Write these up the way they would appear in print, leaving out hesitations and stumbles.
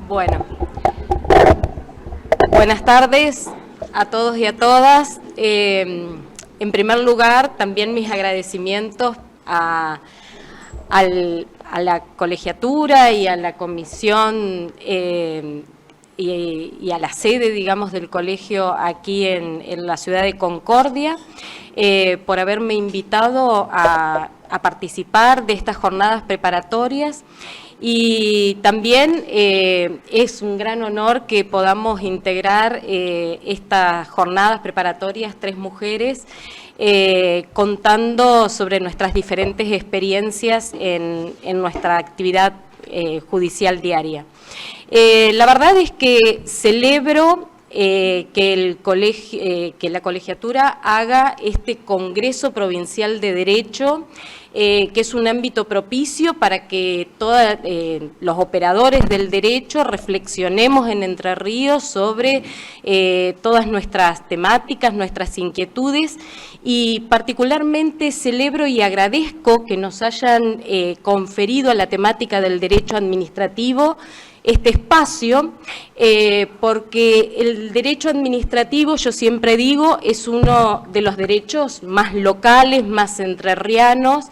Bueno, buenas tardes a todos y a todas. En primer lugar, también mis agradecimientos a la colegiatura y a la comisión y a la sede, digamos, del colegio aquí en la ciudad de Concordia, por haberme invitado a participar de estas jornadas preparatorias. Y también es un gran honor que podamos integrar estas jornadas preparatorias, 3 mujeres, contando sobre nuestras diferentes experiencias en nuestra actividad judicial diaria. La verdad es que celebro que la colegiatura haga este Congreso Provincial de Derecho, que es un ámbito propicio para que todos los operadores del derecho reflexionemos en Entre Ríos sobre todas nuestras temáticas, nuestras inquietudes, y particularmente celebro y agradezco que nos hayan conferido a la temática del derecho administrativo este espacio, porque el derecho administrativo, yo siempre digo, es uno de los derechos más locales, más entrerrianos,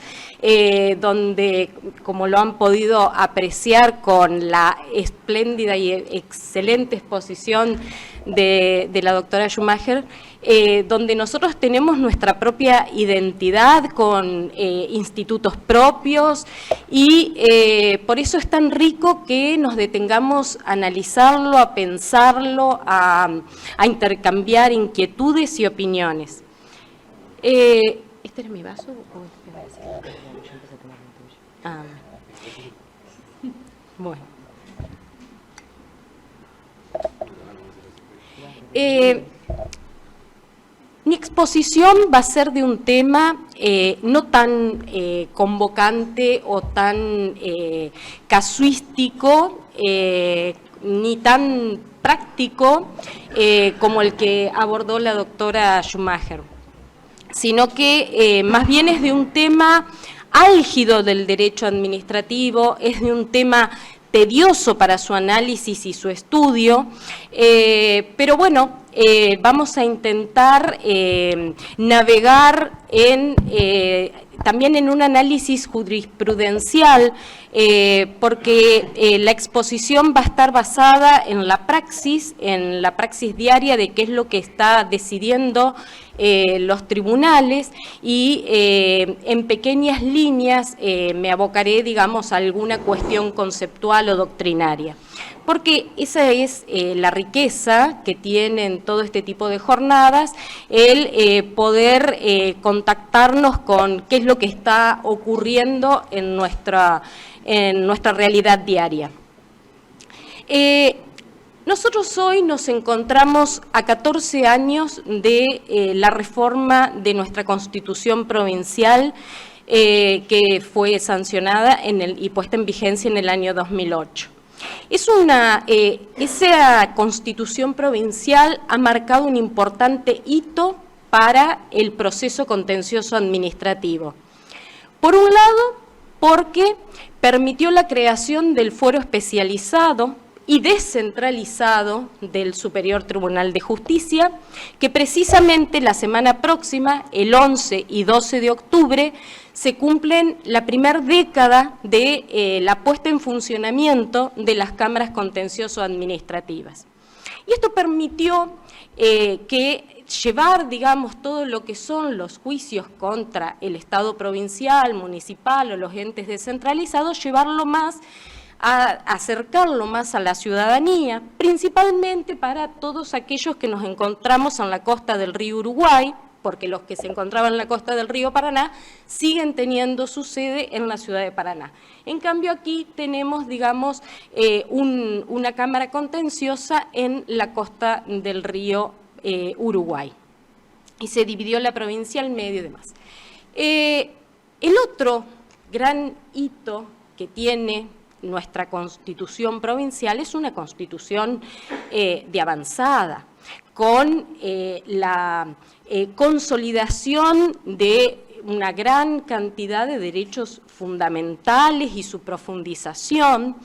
donde, como lo han podido apreciar con la espléndida y excelente exposición de la doctora Schumacher, donde nosotros tenemos nuestra propia identidad con institutos propios, y por eso es tan rico que nos detengamos a analizarlo, a pensarlo, a intercambiar inquietudes y opiniones. ¿Este era mi vaso o este va a ser? Yo empecé a tomar el tuyo. Bueno. Mi exposición va a ser de un tema no tan convocante o tan casuístico, ni tan práctico como el que abordó la doctora Schumacher, sino que más bien es de un tema álgido del derecho administrativo, es de un tema tedioso para su análisis y su estudio, pero bueno, vamos a intentar navegar también en un análisis jurisprudencial, porque la exposición va a estar basada en la praxis diaria de qué es lo que está decidiendo los tribunales, y en pequeñas líneas me abocaré, digamos, a alguna cuestión conceptual o doctrinaria. Porque esa es la riqueza que tienen todo este tipo de jornadas, el poder contactarnos con qué es lo que está ocurriendo en nuestra realidad diaria. Nosotros hoy nos encontramos a 14 años de la reforma de nuestra Constitución provincial, que fue sancionada y puesta en vigencia en el año 2008. Esa Constitución provincial ha marcado un importante hito para el proceso contencioso administrativo. Por un lado, porque permitió la creación del fuero especializado y descentralizado del Superior Tribunal de Justicia, que precisamente la semana próxima, el 11 y 12 de octubre, se cumplen la primera década de la puesta en funcionamiento de las cámaras contencioso-administrativas. Y esto permitió que llevar, digamos, todo lo que son los juicios contra el Estado provincial, municipal o los entes descentralizados, llevarlo más, a acercarlo más a la ciudadanía, principalmente para todos aquellos que nos encontramos en la costa del río Uruguay, porque los que se encontraban en la costa del río Paraná siguen teniendo su sede en la ciudad de Paraná. En cambio, aquí tenemos, digamos, una cámara contenciosa en la costa del río Uruguay. Y se dividió la provincia al medio y demás. El otro gran hito que tiene nuestra Constitución provincial es una Constitución de avanzada, con la consolidación de una gran cantidad de derechos fundamentales y su profundización.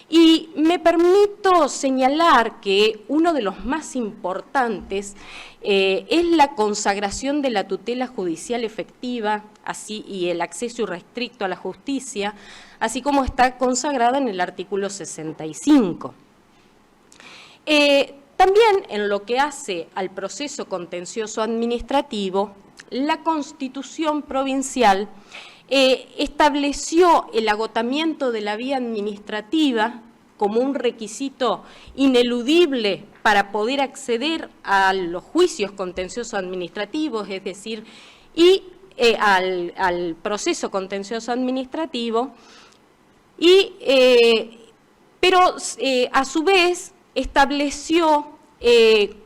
Y me permito señalar que uno de los más importantes es la consagración de la tutela judicial efectiva así, y el acceso irrestricto a la justicia, así como está consagrada en el artículo 65. También en lo que hace al proceso contencioso administrativo, la Constitución provincial estableció el agotamiento de la vía administrativa como un requisito ineludible para poder acceder a los juicios contenciosos administrativos, es decir, y al proceso contencioso administrativo, pero a su vez estableció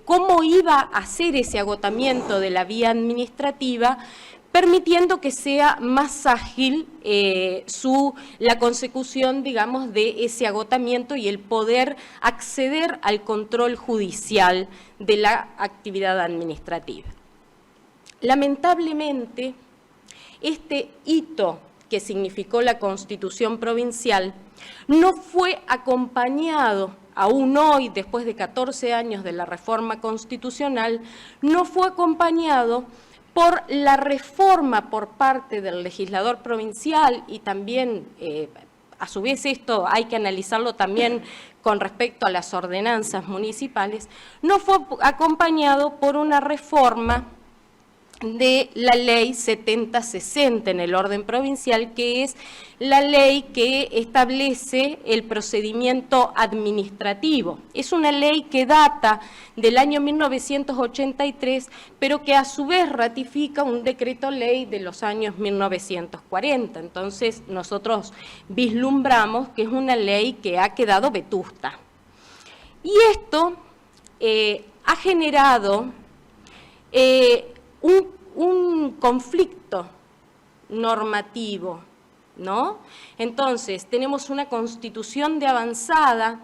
cómo iba a hacer ese agotamiento de la vía administrativa, permitiendo que sea más ágil la consecución, digamos, de ese agotamiento y el poder acceder al control judicial de la actividad administrativa. Lamentablemente, este hito que significó la Constitución provincial no fue acompañado, aún hoy, después de 14 años de la reforma constitucional, no fue acompañado por la reforma por parte del legislador provincial y también, a su vez esto hay que analizarlo también con respecto a las ordenanzas municipales, no fue acompañado por una reforma de la ley 7060 en el orden provincial, que es la ley que establece el procedimiento administrativo. Es una ley que data del año 1983, pero que a su vez ratifica un decreto ley de los años 1940. Entonces nosotros vislumbramos que es una ley que ha quedado vetusta. Y esto ha generado un conflicto normativo, ¿no? Entonces, tenemos una Constitución de avanzada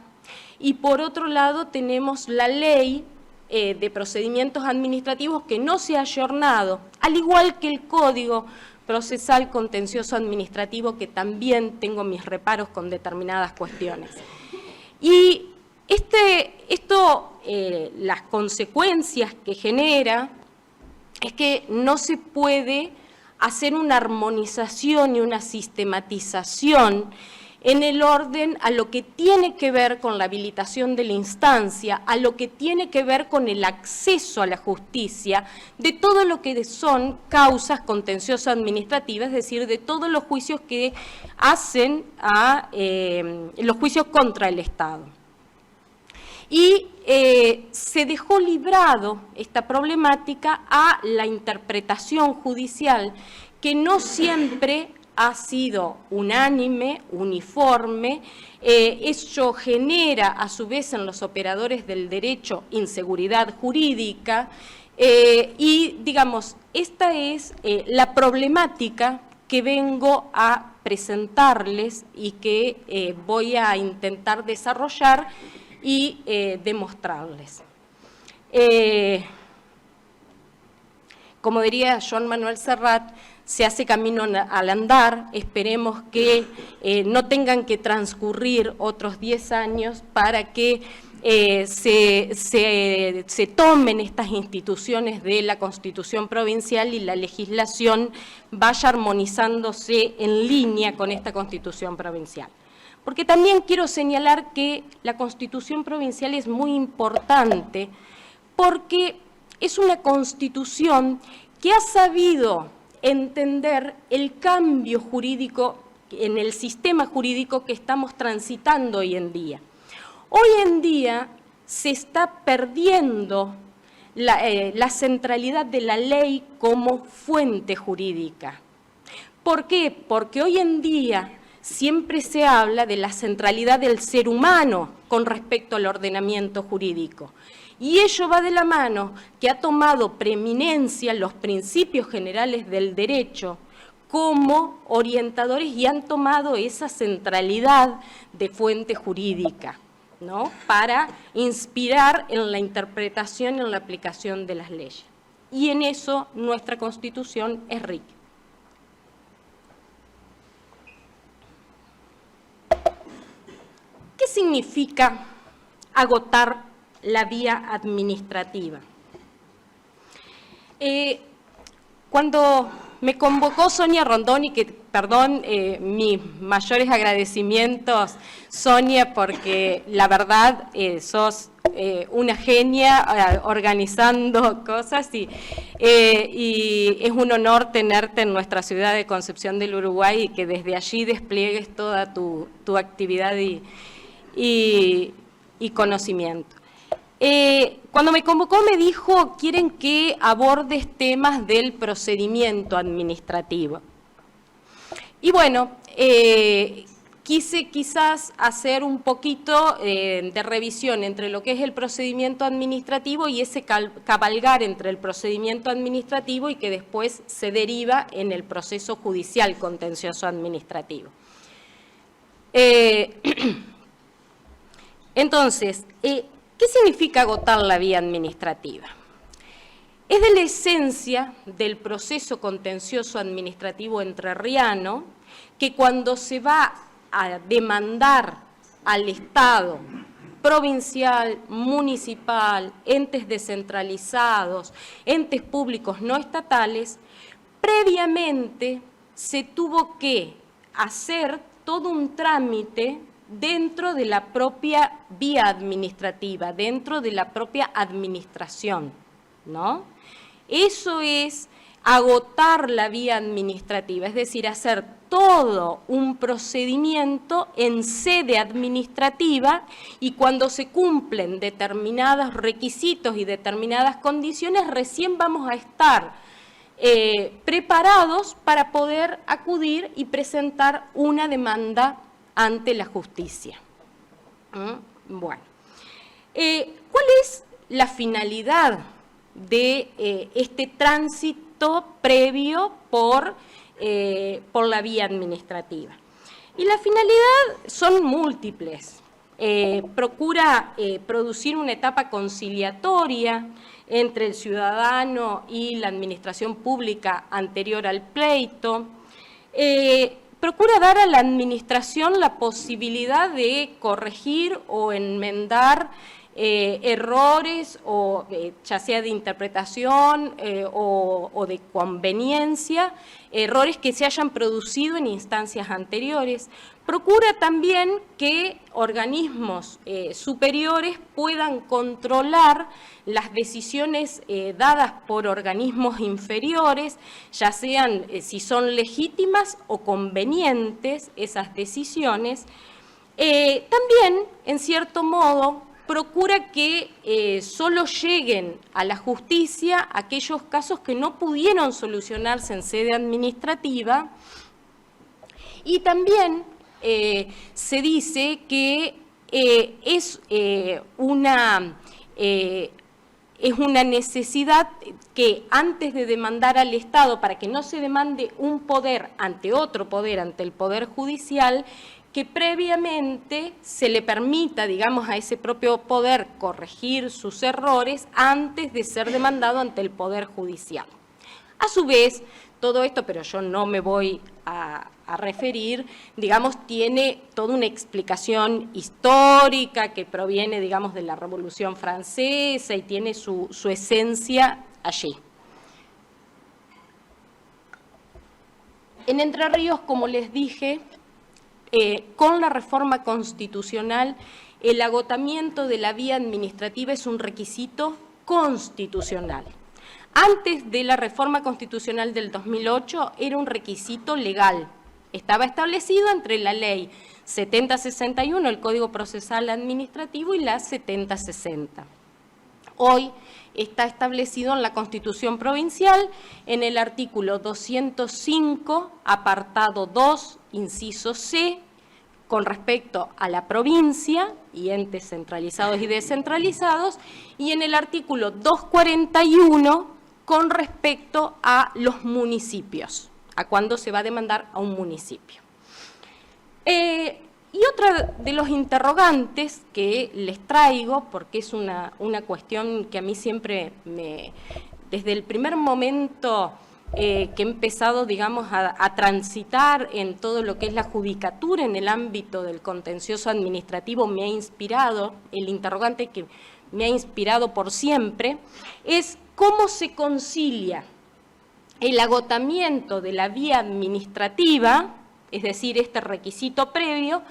y por otro lado tenemos la ley de procedimientos administrativos que no se ha ayornado, al igual que el Código Procesal Contencioso Administrativo, que también tengo mis reparos con determinadas cuestiones. Y las consecuencias que genera es que no se puede hacer una armonización y una sistematización en el orden a lo que tiene que ver con la habilitación de la instancia, a lo que tiene que ver con el acceso a la justicia, de todo lo que son causas contenciosas administrativas, es decir, de todos los juicios que hacen los juicios contra el Estado. Y se dejó librado esta problemática a la interpretación judicial, que no siempre ha sido unánime, uniforme. Eso genera, a su vez, en los operadores del derecho, inseguridad jurídica. Y, digamos, esta es la problemática que vengo a presentarles y que voy a intentar desarrollar y demostrarles. Como diría Joan Manuel Serrat, se hace camino al andar. Esperemos que no tengan que transcurrir otros 10 años para que se tomen estas instituciones de la Constitución provincial y la legislación vaya armonizándose en línea con esta Constitución provincial. Porque también quiero señalar que la Constitución provincial es muy importante porque es una Constitución que ha sabido entender el cambio jurídico en el sistema jurídico que estamos transitando hoy en día. Hoy en día se está perdiendo la centralidad de la ley como fuente jurídica. ¿Por qué? Porque hoy en día siempre se habla de la centralidad del ser humano con respecto al ordenamiento jurídico. Y ello va de la mano que ha tomado preeminencia los principios generales del derecho como orientadores y han tomado esa centralidad de fuente jurídica, ¿no?, para inspirar en la interpretación y en la aplicación de las leyes. Y en eso nuestra Constitución es rica. significa agotar la vía administrativa? Cuando me convocó Sonia Rondoni, que, perdón, mis mayores agradecimientos, Sonia, porque la verdad sos una genia organizando cosas y es un honor tenerte en nuestra ciudad de Concepción del Uruguay y que desde allí despliegues toda tu actividad y conocimiento. Cuando me convocó me dijo, quieren que abordes temas del procedimiento administrativo. Y bueno, quise quizás hacer un poquito de revisión entre lo que es el procedimiento administrativo y ese cabalgar entre el procedimiento administrativo y que después se deriva en el proceso judicial contencioso administrativo. Entonces, ¿qué significa agotar la vía administrativa? Es de la esencia del proceso contencioso administrativo entrerriano que cuando se va a demandar al Estado provincial, municipal, entes descentralizados, entes públicos no estatales, previamente se tuvo que hacer todo un trámite dentro de la propia vía administrativa, dentro de la propia administración, ¿no? Eso es agotar la vía administrativa, es decir, hacer todo un procedimiento en sede administrativa y cuando se cumplen determinados requisitos y determinadas condiciones, recién vamos a estar preparados para poder acudir y presentar una demanda ante la justicia. Bueno, ¿cuál es la finalidad de este tránsito previo por la vía administrativa? Y la finalidad son múltiples. Procura producir una etapa conciliatoria entre el ciudadano y la administración pública anterior al pleito. Procura dar a la administración la posibilidad de corregir o enmendar errores, o ya sea de interpretación o de conveniencia, errores que se hayan producido en instancias anteriores. Procura también que organismos superiores puedan controlar las decisiones dadas por organismos inferiores, ya sean si son legítimas o convenientes esas decisiones. También, en cierto modo, procura que solo lleguen a la justicia aquellos casos que no pudieron solucionarse en sede administrativa, y también se dice que es una necesidad que antes de demandar al Estado, para que no se demande un poder ante otro poder, ante el Poder Judicial, que previamente se le permita, digamos, a ese propio poder corregir sus errores antes de ser demandado ante el Poder Judicial. A su vez, todo esto, pero yo no me voy a referir, digamos, tiene toda una explicación histórica que proviene, digamos, de la Revolución Francesa y tiene su esencia allí. En Entre Ríos, como les dije, con la reforma constitucional, el agotamiento de la vía administrativa es un requisito constitucional. Antes de la reforma constitucional del 2008 era un requisito legal. Estaba establecido entre la ley 7061, el Código Procesal Administrativo, y la 7060. Hoy está establecido en la Constitución Provincial, en el artículo 205, apartado 2, inciso C, con respecto a la provincia y entes centralizados y descentralizados, y en el artículo 241 con respecto a los municipios, a cuándo se va a demandar a un municipio. Y otra de los interrogantes que les traigo, porque es una cuestión que a mí siempre desde el primer momento que he empezado, digamos, a transitar en todo lo que es la judicatura en el ámbito del contencioso administrativo me ha inspirado, el interrogante que me ha inspirado por siempre, es cómo se concilia el agotamiento de la vía administrativa, es decir, este requisito previo,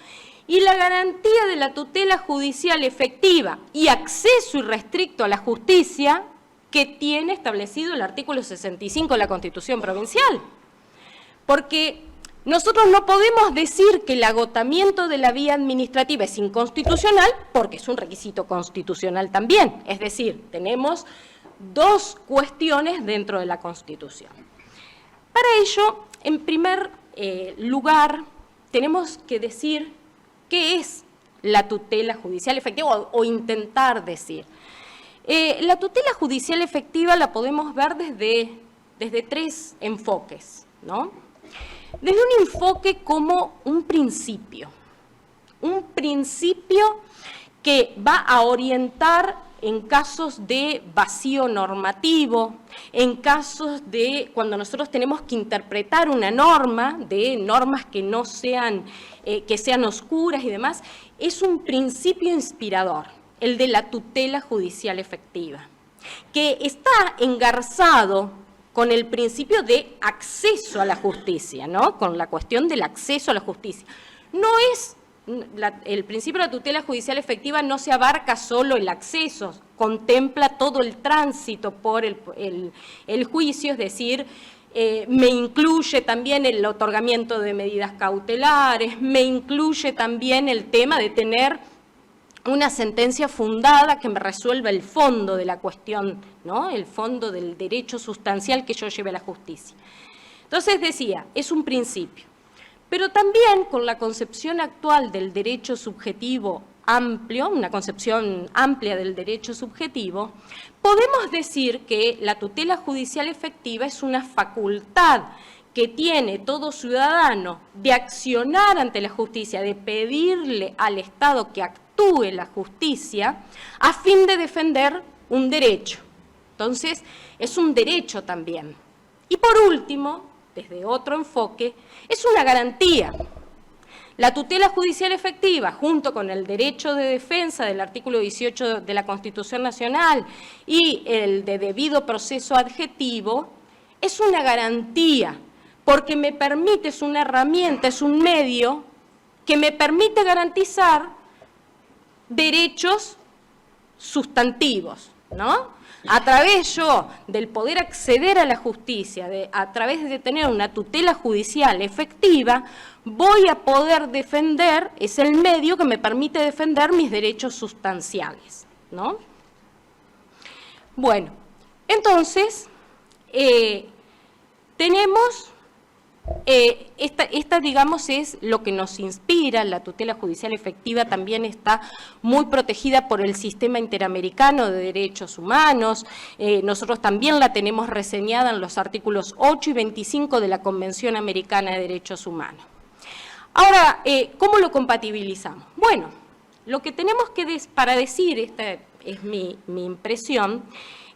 y la garantía de la tutela judicial efectiva y acceso irrestricto a la justicia que tiene establecido el artículo 65 de la Constitución Provincial. Porque nosotros no podemos decir que el agotamiento de la vía administrativa es inconstitucional porque es un requisito constitucional también. Es decir, tenemos dos cuestiones dentro de la Constitución. Para ello, en primer lugar, tenemos que decir qué es la tutela judicial efectiva o intentar decir. La tutela judicial efectiva la podemos ver desde tres enfoques, ¿no? Desde un enfoque como un principio que va a orientar en casos de vacío normativo, en casos de cuando nosotros tenemos que interpretar una norma, de normas que no sean, que sean oscuras y demás, es un principio inspirador, el de la tutela judicial efectiva, que está engarzado con el principio de acceso a la justicia, ¿no? Con la cuestión del acceso a la justicia. No es el principio de la tutela judicial efectiva no se abarca solo el acceso, contempla todo el tránsito por el juicio, es decir, me incluye también el otorgamiento de medidas cautelares, me incluye también el tema de tener una sentencia fundada que me resuelva el fondo de la cuestión, ¿no? El fondo del derecho sustancial que yo lleve a la justicia. Entonces decía, es un principio. Pero también con la concepción actual del derecho subjetivo amplio, una concepción amplia del derecho subjetivo, podemos decir que la tutela judicial efectiva es una facultad que tiene todo ciudadano de accionar ante la justicia, de pedirle al Estado que actúe la justicia a fin de defender un derecho. Entonces, es un derecho también. Y por último, desde otro enfoque, es una garantía. La tutela judicial efectiva, junto con el derecho de defensa del artículo 18 de la Constitución Nacional y el de debido proceso adjetivo, es una garantía, porque me permite, es una herramienta, es un medio que me permite garantizar derechos sustantivos, ¿no? A través yo del poder acceder a la justicia, a través de tener una tutela judicial efectiva, voy a poder defender, es el medio que me permite defender mis derechos sustanciales, ¿no? Bueno, entonces, tenemos, esta, digamos, es lo que nos inspira. La tutela judicial efectiva también está muy protegida por el Sistema Interamericano de Derechos Humanos. Nosotros también la tenemos reseñada en los artículos 8 y 25 de la Convención Americana de Derechos Humanos. Ahora, ¿cómo lo compatibilizamos? Bueno, lo que tenemos que para decir, esta es mi impresión,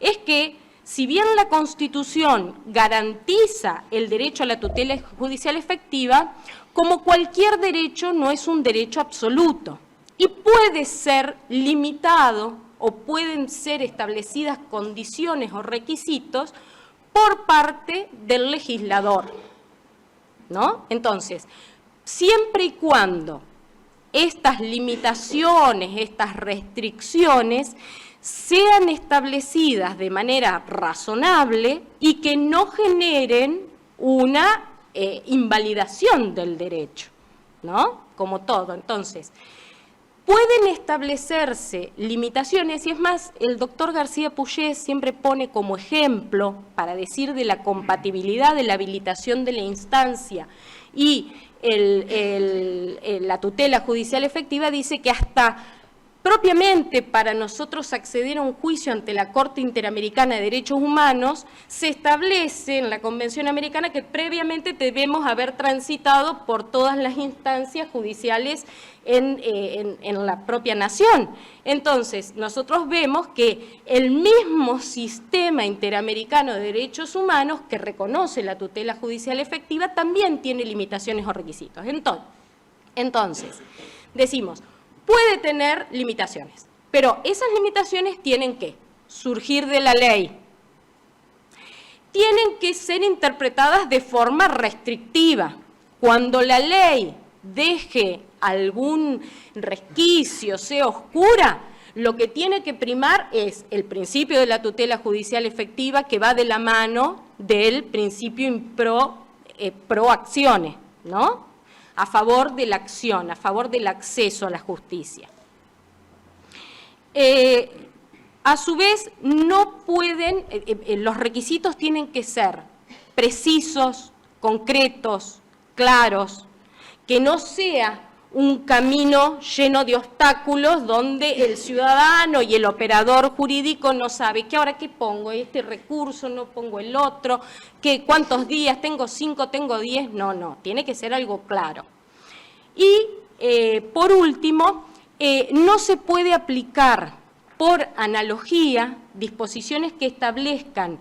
es que si bien la Constitución garantiza el derecho a la tutela judicial efectiva, como cualquier derecho no es un derecho absoluto y puede ser limitado o pueden ser establecidas condiciones o requisitos por parte del legislador, ¿no? Entonces, siempre y cuando estas limitaciones, estas restricciones sean establecidas de manera razonable y que no generen una invalidación del derecho, ¿no? Como todo. Entonces, pueden establecerse limitaciones, y es más, el doctor García Puget siempre pone como ejemplo, para decir de la compatibilidad de la habilitación de la instancia y la tutela judicial efectiva, dice que hasta Propiamente, para nosotros acceder a un juicio ante la Corte Interamericana de Derechos Humanos, se establece en la Convención Americana que previamente debemos haber transitado por todas las instancias judiciales en la propia nación. Entonces, nosotros vemos que el mismo sistema interamericano de derechos humanos que reconoce la tutela judicial efectiva también tiene limitaciones o requisitos. Entonces, decimos, puede tener limitaciones, pero esas limitaciones tienen que surgir de la ley, tienen que ser interpretadas de forma restrictiva. Cuando la ley deje algún resquicio, sea oscura, lo que tiene que primar es el principio de la tutela judicial efectiva, que va de la mano del principio pro acciones, ¿no? A favor de la acción, a favor del acceso a la justicia. A su vez, no pueden, los requisitos tienen que ser precisos, concretos, claros, que no sea un camino lleno de obstáculos donde el ciudadano y el operador jurídico no sabe que ahora qué pongo, este recurso, no pongo el otro, que cuántos días, tengo 5, tengo 10, no, tiene que ser algo claro. Y por último, no se puede aplicar por analogía disposiciones que establezcan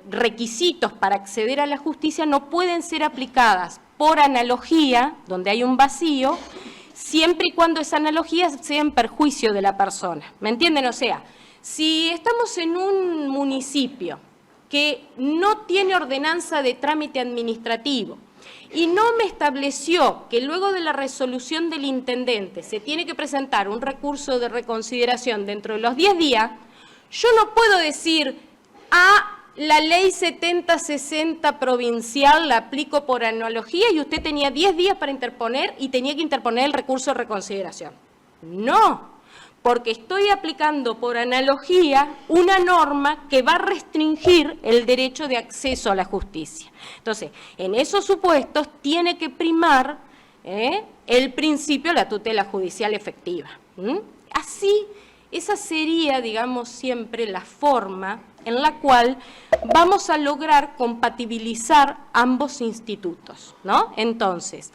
requisitos para acceder a la justicia, no pueden ser aplicadas por analogía, donde hay un vacío, siempre y cuando esa analogía sea en perjuicio de la persona. ¿Me entienden? O sea, si estamos en un municipio que no tiene ordenanza de trámite administrativo y no me estableció que luego de la resolución del intendente se tiene que presentar un recurso de reconsideración dentro de los 10 días, yo no puedo decir, la ley 7060 provincial la aplico por analogía y usted tenía 10 días para interponer y tenía que interponer el recurso de reconsideración. No, porque estoy aplicando por analogía una norma que va a restringir el derecho de acceso a la justicia. Entonces, en esos supuestos tiene que primar el principio de la tutela judicial efectiva. Así, esa sería, digamos, siempre la forma en la cual vamos a lograr compatibilizar ambos institutos, ¿no? Entonces,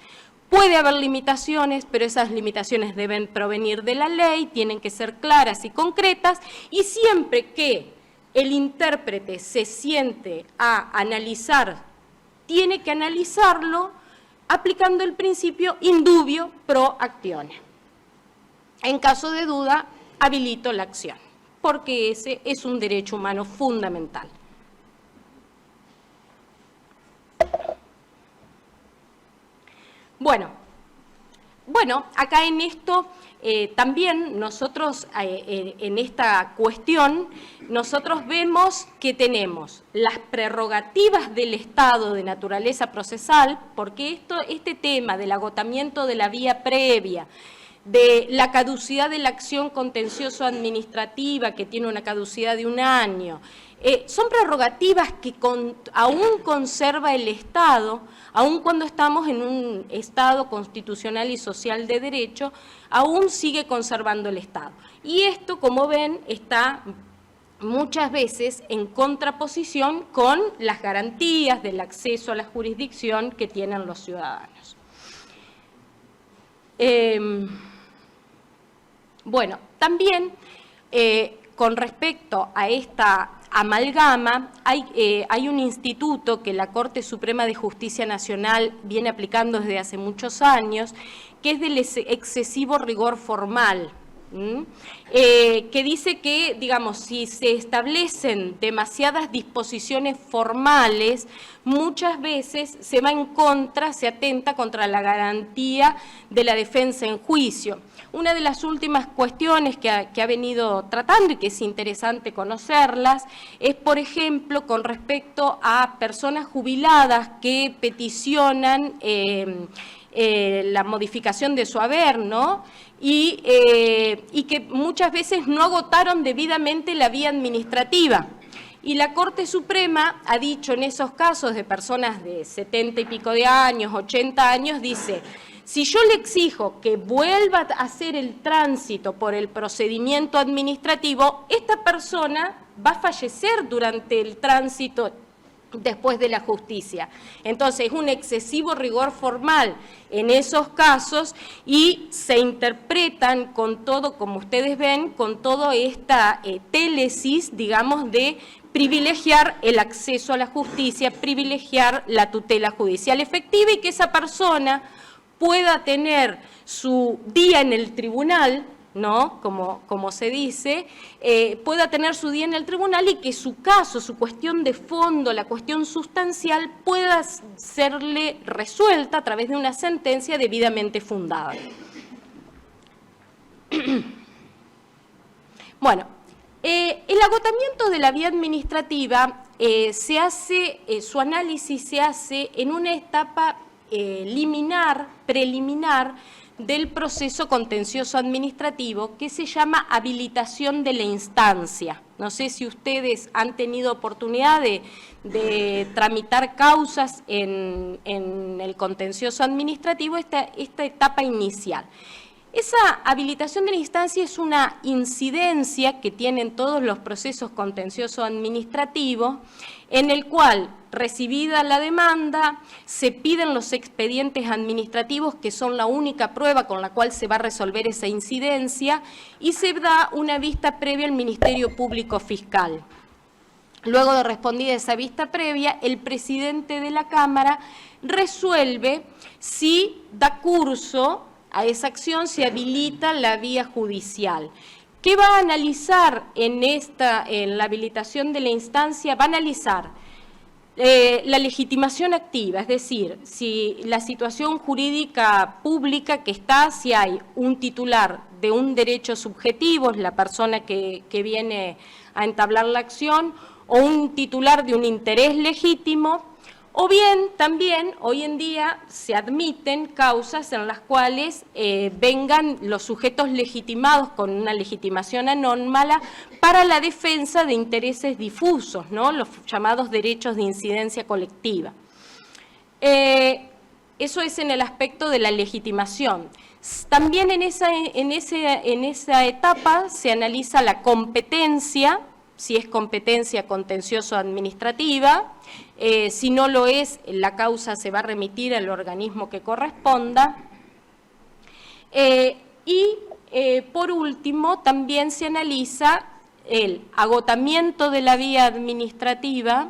puede haber limitaciones, pero esas limitaciones deben provenir de la ley, tienen que ser claras y concretas, y siempre que el intérprete se siente a analizar, tiene que analizarlo aplicando el principio indubio pro actione. En caso de duda, habilito la acción, porque ese es un derecho humano fundamental. Bueno, acá en esto también nosotros, en esta cuestión, nosotros vemos que tenemos las prerrogativas del Estado de naturaleza procesal, porque este tema del agotamiento de la vía previa, de la caducidad de la acción contencioso-administrativa, que tiene una caducidad de 1 año, son prerrogativas que aún conserva el Estado, aún cuando estamos en un Estado constitucional y social de derecho, aún sigue conservando el Estado. Y esto, como ven, está muchas veces en contraposición con las garantías del acceso a la jurisdicción que tienen los ciudadanos. Bueno, también con respecto a esta amalgama, hay un instituto que la Corte Suprema de Justicia Nacional viene aplicando desde hace muchos años, que es del excesivo rigor formal, que dice que, digamos, si se establecen demasiadas disposiciones formales, muchas veces se va en contra, se atenta contra la garantía de la defensa en juicio. Una de las últimas cuestiones que ha venido tratando y que es interesante conocerlas es, por ejemplo, con respecto a personas jubiladas que peticionan la modificación de su haber, ¿no? Y que muchas veces no agotaron debidamente la vía administrativa. Y la Corte Suprema ha dicho en esos casos de personas de 70 y pico de años, 80 años, dice, Si yo le exijo que vuelva a hacer el tránsito por el procedimiento administrativo, esta persona va a fallecer durante el tránsito después de la justicia. Entonces, es un excesivo rigor formal en esos casos y se interpretan con todo, como ustedes ven, con toda esta télesis, digamos, de privilegiar el acceso a la justicia, privilegiar la tutela judicial efectiva y que esa persona pueda tener su día en el tribunal, ¿no? Como se dice, pueda tener su día en el tribunal y que su caso, su cuestión de fondo, la cuestión sustancial, pueda serle resuelta a través de una sentencia debidamente fundada. Bueno, el agotamiento de la vía administrativa su análisis se hace en una etapa preliminar del proceso contencioso administrativo que se llama habilitación de la instancia. No sé si ustedes han tenido oportunidad de tramitar causas en el contencioso administrativo, esta etapa inicial. Esa habilitación de la instancia es una incidencia que tienen todos los procesos contenciosos administrativos, en el cual, recibida la demanda, se piden los expedientes administrativos, que son la única prueba con la cual se va a resolver esa incidencia, y se da una vista previa al Ministerio Público Fiscal. Luego de respondida esa vista previa, el presidente de la Cámara resuelve si da curso a esa acción, se habilita la vía judicial. ¿Qué va a analizar en la habilitación de la instancia? Va a analizar la legitimación activa, es decir, si la situación jurídica pública que está, si hay un titular de un derecho subjetivo, es la persona que viene a entablar la acción, o un titular de un interés legítimo, o bien también hoy en día se admiten causas en las cuales vengan los sujetos legitimados con una legitimación anómala para la defensa de intereses difusos, ¿no? Los llamados derechos de incidencia colectiva. Eso es en el aspecto de la legitimación. También en esa etapa se analiza la competencia, si es competencia contencioso-administrativa. Si no lo es, la causa se va a remitir al organismo que corresponda. Por último, también se analiza el agotamiento de la vía administrativa,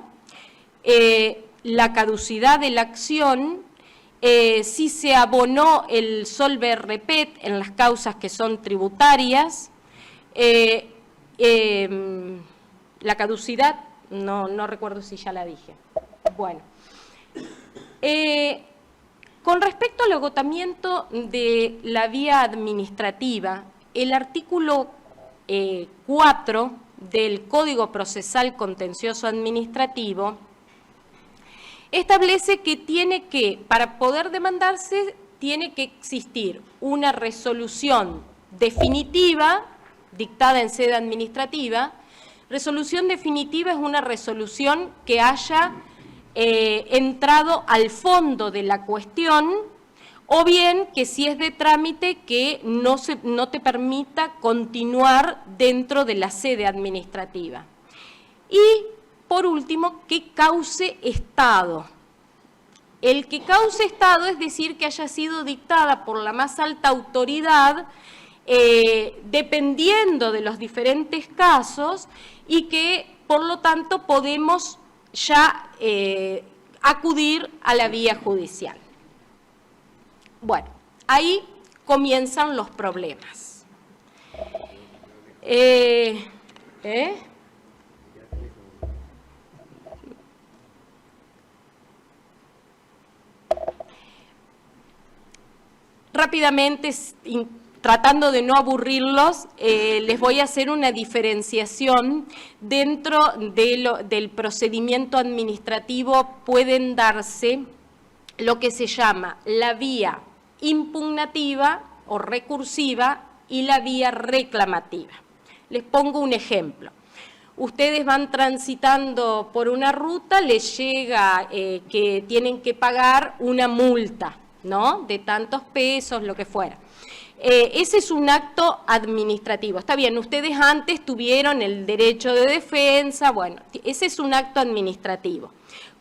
la caducidad de la acción, si se abonó el solver repet en las causas que son tributarias, la caducidad, no recuerdo si ya la dije. Bueno, con respecto al agotamiento de la vía administrativa, el artículo 4 del Código Procesal Contencioso Administrativo establece que para poder demandarse, tiene que existir una resolución definitiva dictada en sede administrativa. Resolución definitiva es una resolución que haya entrado al fondo de la cuestión, o bien que si es de trámite que no te permita continuar dentro de la sede administrativa. Y por último, que cause estado. El que cause estado es decir que haya sido dictada por la más alta autoridad, dependiendo de los diferentes casos, y que por lo tanto podemos ya acudir a la vía judicial. Bueno, ahí comienzan los problemas. Rápidamente, tratando de no aburrirlos, les voy a hacer una diferenciación. Dentro del procedimiento administrativo pueden darse lo que se llama la vía impugnativa o recursiva y la vía reclamativa. Les pongo un ejemplo. Ustedes van transitando por una ruta, les llega que tienen que pagar una multa, ¿no? De tantos pesos, lo que fuera. Ese es un acto administrativo. Está bien, ustedes antes tuvieron el derecho de defensa, bueno, ese es un acto administrativo.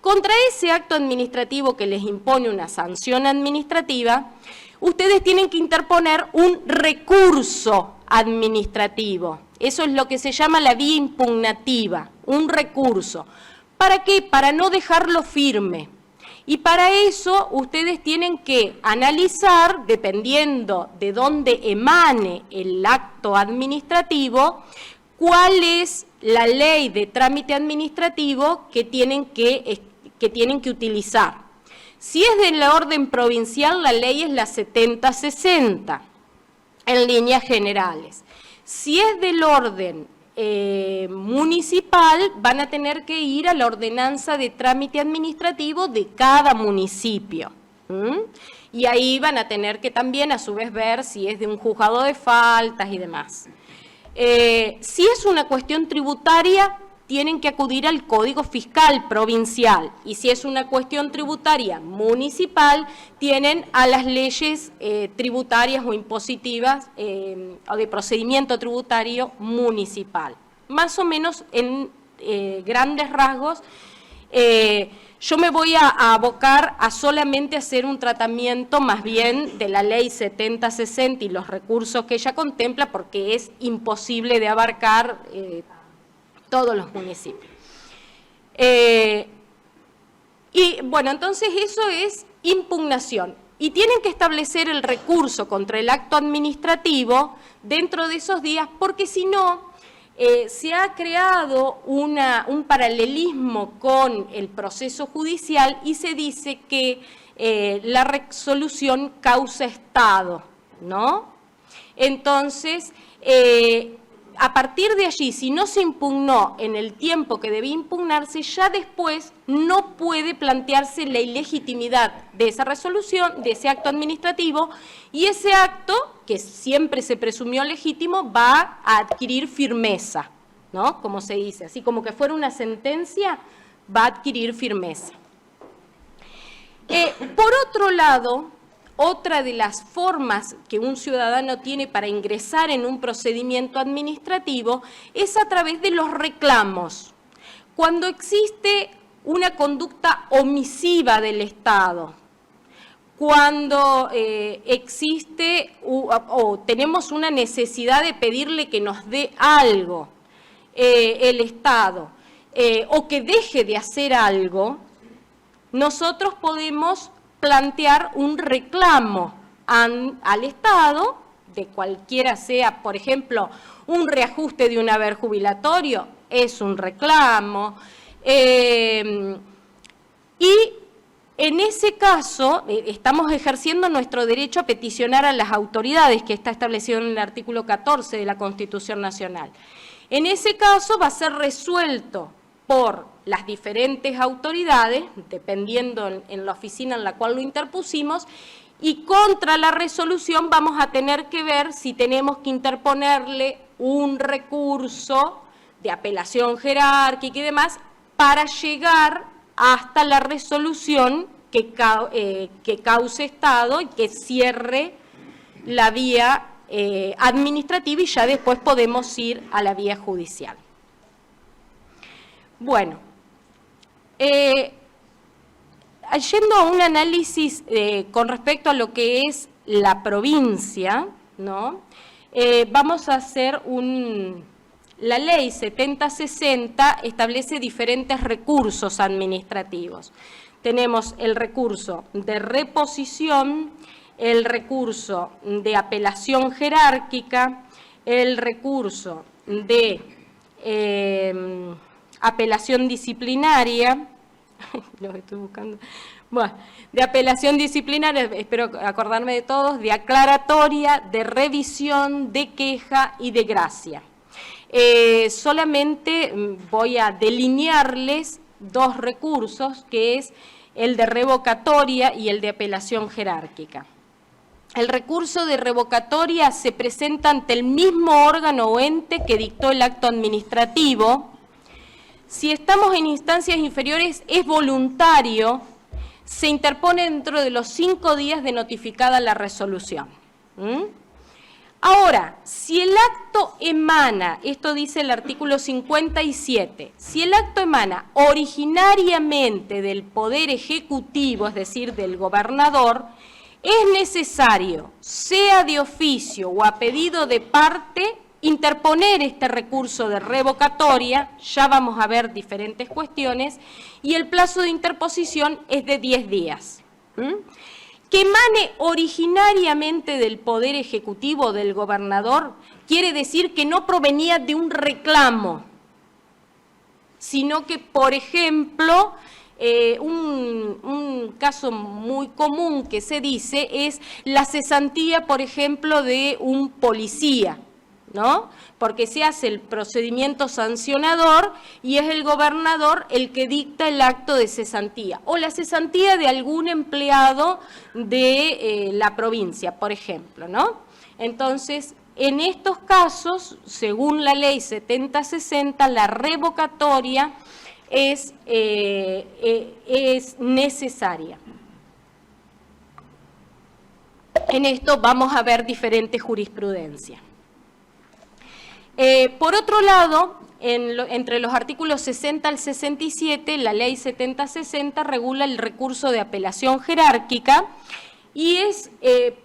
Contra ese acto administrativo que les impone una sanción administrativa, ustedes tienen que interponer un recurso administrativo. Eso es lo que se llama la vía impugnativa, un recurso. ¿Para qué? Para no dejarlo firme. Y para eso ustedes tienen que analizar, dependiendo de dónde emane el acto administrativo, cuál es la ley de trámite administrativo que tienen que utilizar. Si es del orden provincial, la ley es la 7060, en líneas generales. Si es del orden municipal, van a tener que ir a la ordenanza de trámite administrativo de cada municipio. Y ahí van a tener que también, a su vez, ver si es de un juzgado de faltas y demás. Si es una cuestión tributaria, tienen que acudir al Código Fiscal Provincial, y si es una cuestión tributaria municipal, tienen a las leyes tributarias o impositivas o de procedimiento tributario municipal. Más o menos en grandes rasgos, yo me voy a abocar a solamente hacer un tratamiento más bien de la ley 7060 y los recursos que ella contempla, porque es imposible de abarcar todos los municipios. Y bueno, entonces eso es impugnación. Y tienen que establecer el recurso contra el acto administrativo dentro de esos días, porque si no, se ha creado un paralelismo con el proceso judicial y se dice que la resolución causa estado, ¿no? Entonces, a partir de allí, si no se impugnó en el tiempo que debía impugnarse, ya después no puede plantearse la ilegitimidad de esa resolución, de ese acto administrativo, y ese acto, que siempre se presumió legítimo, va a adquirir firmeza, ¿no? Como se dice, así como que fuera una sentencia, va a adquirir firmeza. Por otro lado, otra de las formas que un ciudadano tiene para ingresar en un procedimiento administrativo es a través de los reclamos. Cuando existe una conducta omisiva del Estado, cuando existe o tenemos una necesidad de pedirle que nos dé algo el Estado o que deje de hacer algo, nosotros podemos plantear un reclamo al Estado, de cualquiera sea, por ejemplo, un reajuste de un haber jubilatorio, es un reclamo, y en ese caso estamos ejerciendo nuestro derecho a peticionar a las autoridades, que está establecido en el artículo 14 de la Constitución Nacional. En ese caso va a ser resuelto por las diferentes autoridades, dependiendo en la oficina en la cual lo interpusimos, y contra la resolución vamos a tener que ver si tenemos que interponerle un recurso de apelación jerárquica y demás para llegar hasta la resolución que cause estado y que cierre la vía administrativa, y ya después podemos ir a la vía judicial. Bueno, yendo a un análisis con respecto a lo que es la provincia, ¿no? Vamos a hacer la ley 7060 establece diferentes recursos administrativos. Tenemos el recurso de reposición, el recurso de apelación jerárquica, el recurso de apelación disciplinaria, lo estoy buscando, bueno, de apelación disciplinaria, espero acordarme de todos, de aclaratoria, de revisión, de queja y de gracia. Solamente voy a delinearles dos recursos, que es el de revocatoria y el de apelación jerárquica. El recurso de revocatoria se presenta ante el mismo órgano o ente que dictó el acto administrativo. Si estamos en instancias inferiores, es voluntario, se interpone dentro de los 5 días de notificada la resolución. Ahora, si el acto emana, esto dice el artículo 57, si el acto emana originariamente del Poder Ejecutivo, es decir, del gobernador, es necesario, sea de oficio o a pedido de parte, interponer este recurso de revocatoria, ya vamos a ver diferentes cuestiones, y el plazo de interposición es de 10 días. Que emane originariamente del Poder Ejecutivo del gobernador, quiere decir que no provenía de un reclamo, sino que, por ejemplo, un caso muy común que se dice es la cesantía, por ejemplo, de un policía, ¿no? Porque se hace el procedimiento sancionador y es el gobernador el que dicta el acto de cesantía, o la cesantía de algún empleado de la provincia, por ejemplo, ¿no? Entonces, en estos casos, según la ley 7060, la revocatoria es necesaria. En esto vamos a ver diferentes jurisprudencias. Por otro lado, entre los artículos 60 al 67, la ley 7060 regula el recurso de apelación jerárquica y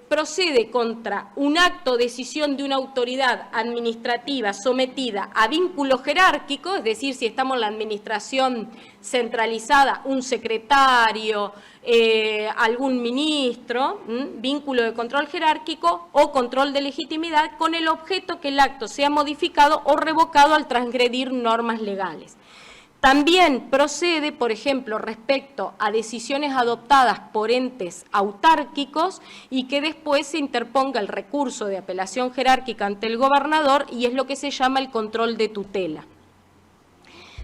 procede contra un acto o decisión de una autoridad administrativa sometida a vínculo jerárquico, es decir, si estamos en la administración centralizada, un secretario, algún ministro, vínculo de control jerárquico o control de legitimidad, con el objeto que el acto sea modificado o revocado al transgredir normas legales. También procede, por ejemplo, respecto a decisiones adoptadas por entes autárquicos y que después se interponga el recurso de apelación jerárquica ante el gobernador, y es lo que se llama el control de tutela.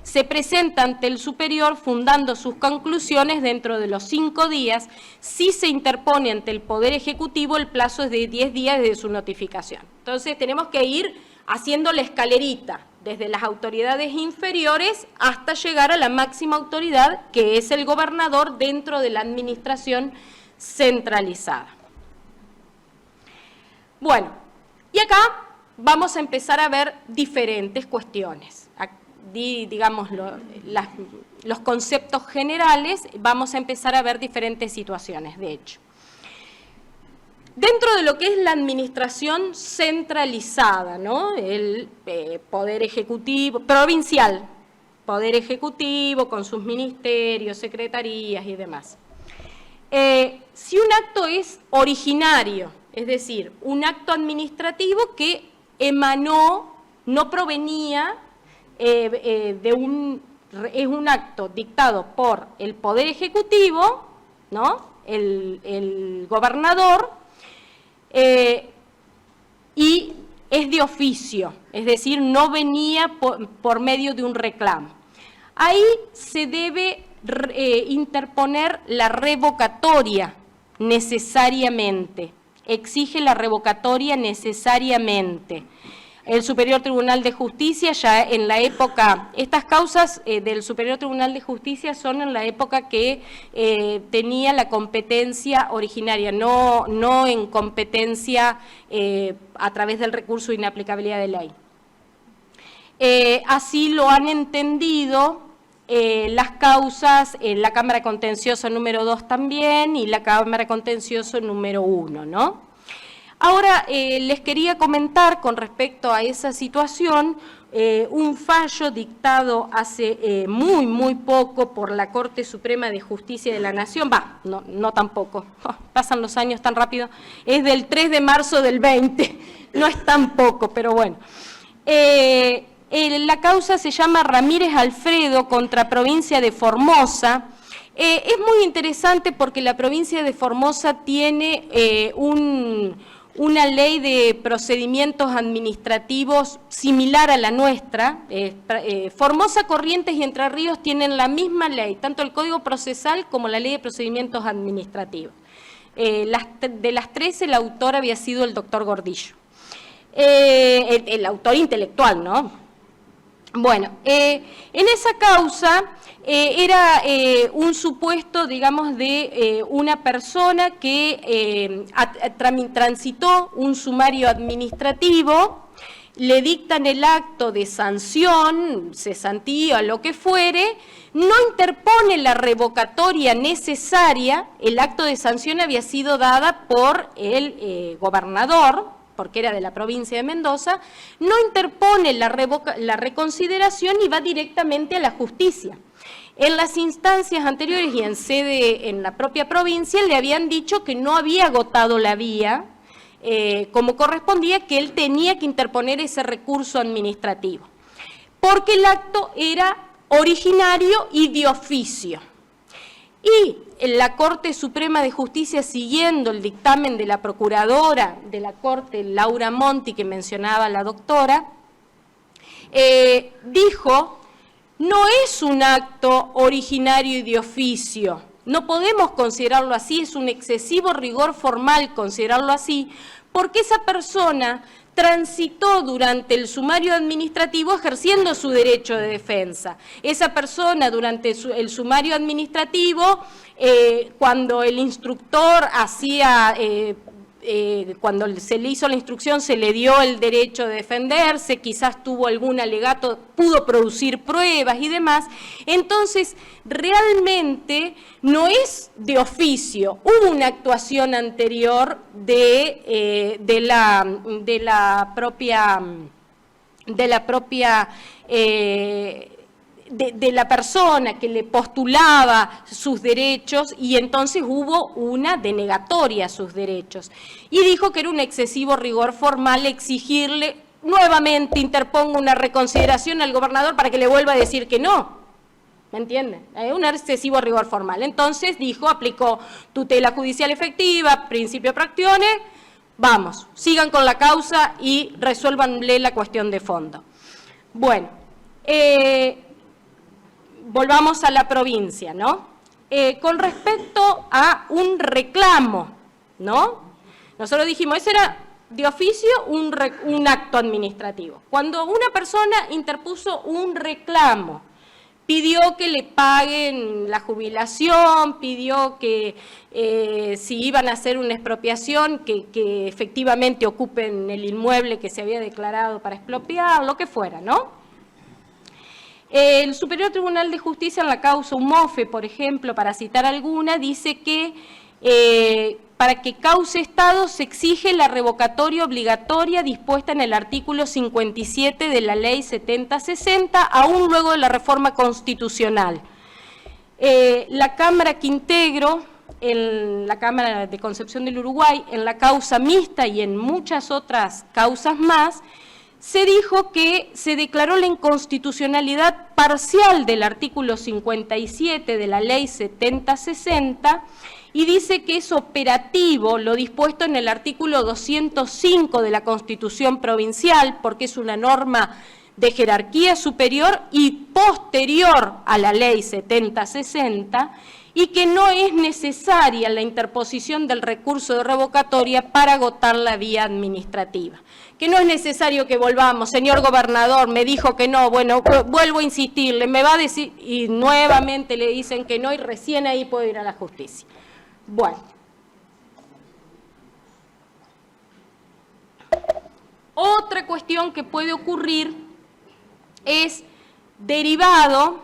Se presenta ante el superior fundando sus conclusiones dentro de los 5 días. Si se interpone ante el Poder Ejecutivo, el plazo es de 10 días desde su notificación. Entonces tenemos que ir haciendo la escalerita, desde las autoridades inferiores hasta llegar a la máxima autoridad, que es el gobernador dentro de la administración centralizada. Bueno, y acá vamos a empezar a ver diferentes cuestiones. Digamos, los conceptos generales, vamos a empezar a ver diferentes situaciones, de hecho. Dentro de lo que es la administración centralizada, ¿no? El Poder Ejecutivo, provincial, Poder Ejecutivo con sus ministerios, secretarías y demás. Si un acto es originario, es decir, un acto administrativo que emanó, no provenía es un acto dictado por el Poder Ejecutivo, ¿no? El gobernador, y es de oficio, es decir, no venía por medio de un reclamo. Ahí se debe interponer la revocatoria necesariamente, exige la revocatoria necesariamente. El Superior Tribunal de Justicia ya en la época, estas causas del Superior Tribunal de Justicia son en la época que tenía la competencia originaria, no en competencia a través del recurso de inaplicabilidad de ley. Así lo han entendido las causas en la Cámara Contencioso número 2 también y la Cámara Contencioso número 1, ¿no? Ahora, les quería comentar con respecto a esa situación un fallo dictado hace muy poco por la Corte Suprema de Justicia de la Nación, no tampoco, pasan los años tan rápido, es del 3 de marzo del 20, no es tan poco, pero bueno. La causa se llama Ramírez Alfredo contra Provincia de Formosa. Es muy interesante porque la provincia de Formosa tiene una ley de procedimientos administrativos similar a la nuestra. Formosa, Corrientes y Entre Ríos tienen la misma ley, tanto el Código Procesal como la Ley de Procedimientos Administrativos. De las tres, el autor había sido el doctor Gordillo. El autor intelectual, ¿no? Bueno, en esa causa era un supuesto, digamos, de una persona que transitó un sumario administrativo, le dictan el acto de sanción, cesantía, lo que fuere, no interpone la revocatoria necesaria, el acto de sanción había sido dada por el gobernador, porque era de la provincia de Mendoza, no interpone la reconsideración y va directamente a la justicia. En las instancias anteriores y en sede en la propia provincia le habían dicho que no había agotado la vía como correspondía, que él tenía que interponer ese recurso administrativo, porque el acto era originario y de oficio. Y la Corte Suprema de Justicia, siguiendo el dictamen de la Procuradora de la Corte, Laura Monti, que mencionaba la doctora, dijo, no es un acto originario y de oficio, no podemos considerarlo así, es un excesivo rigor formal considerarlo así, porque esa persona transitó durante el sumario administrativo ejerciendo su derecho de defensa. Esa persona durante el sumario administrativo, cuando el instructor hacía, cuando se le hizo la instrucción, se le dio el derecho de defenderse, quizás tuvo algún alegato, pudo producir pruebas y demás. Entonces, realmente no es de oficio, hubo una actuación anterior de la persona que le postulaba sus derechos, y entonces hubo una denegatoria a sus derechos. Y dijo que era un excesivo rigor formal exigirle, nuevamente interpongo una reconsideración al gobernador para que le vuelva a decir que no. ¿Me entienden? Un excesivo rigor formal. Entonces dijo, aplicó tutela judicial efectiva, principio fractione, vamos, sigan con la causa y resuélvanle la cuestión de fondo. Bueno, volvamos a la provincia, ¿no? Con respecto a un reclamo, ¿no? Nosotros dijimos, ese era de oficio un acto administrativo. Cuando una persona interpuso un reclamo, pidió que le paguen la jubilación, pidió que si iban a hacer una expropiación, que efectivamente ocupen el inmueble que se había declarado para expropiar, lo que fuera, ¿no? El Superior Tribunal de Justicia en la causa Umofe, por ejemplo, para citar alguna, dice que para que cause Estado se exige la revocatoria obligatoria dispuesta en el artículo 57 de la Ley 7060, aún luego de la reforma constitucional. La Cámara Quintegro, en la Cámara de Concepción del Uruguay, en la causa mixta y en muchas otras causas más, se dijo que se declaró la inconstitucionalidad parcial del artículo 57 de la Ley 7060 y dice que es operativo lo dispuesto en el artículo 205 de la Constitución Provincial, porque es una norma de jerarquía superior y posterior a la Ley 7060, y que no es necesaria la interposición del recurso de revocatoria para agotar la vía administrativa. Que no es necesario que volvamos, señor gobernador, me dijo que no, bueno, vuelvo a insistirle, me va a decir, y nuevamente le dicen que no, y recién ahí puedo ir a la justicia. Bueno. Otra cuestión que puede ocurrir es derivado,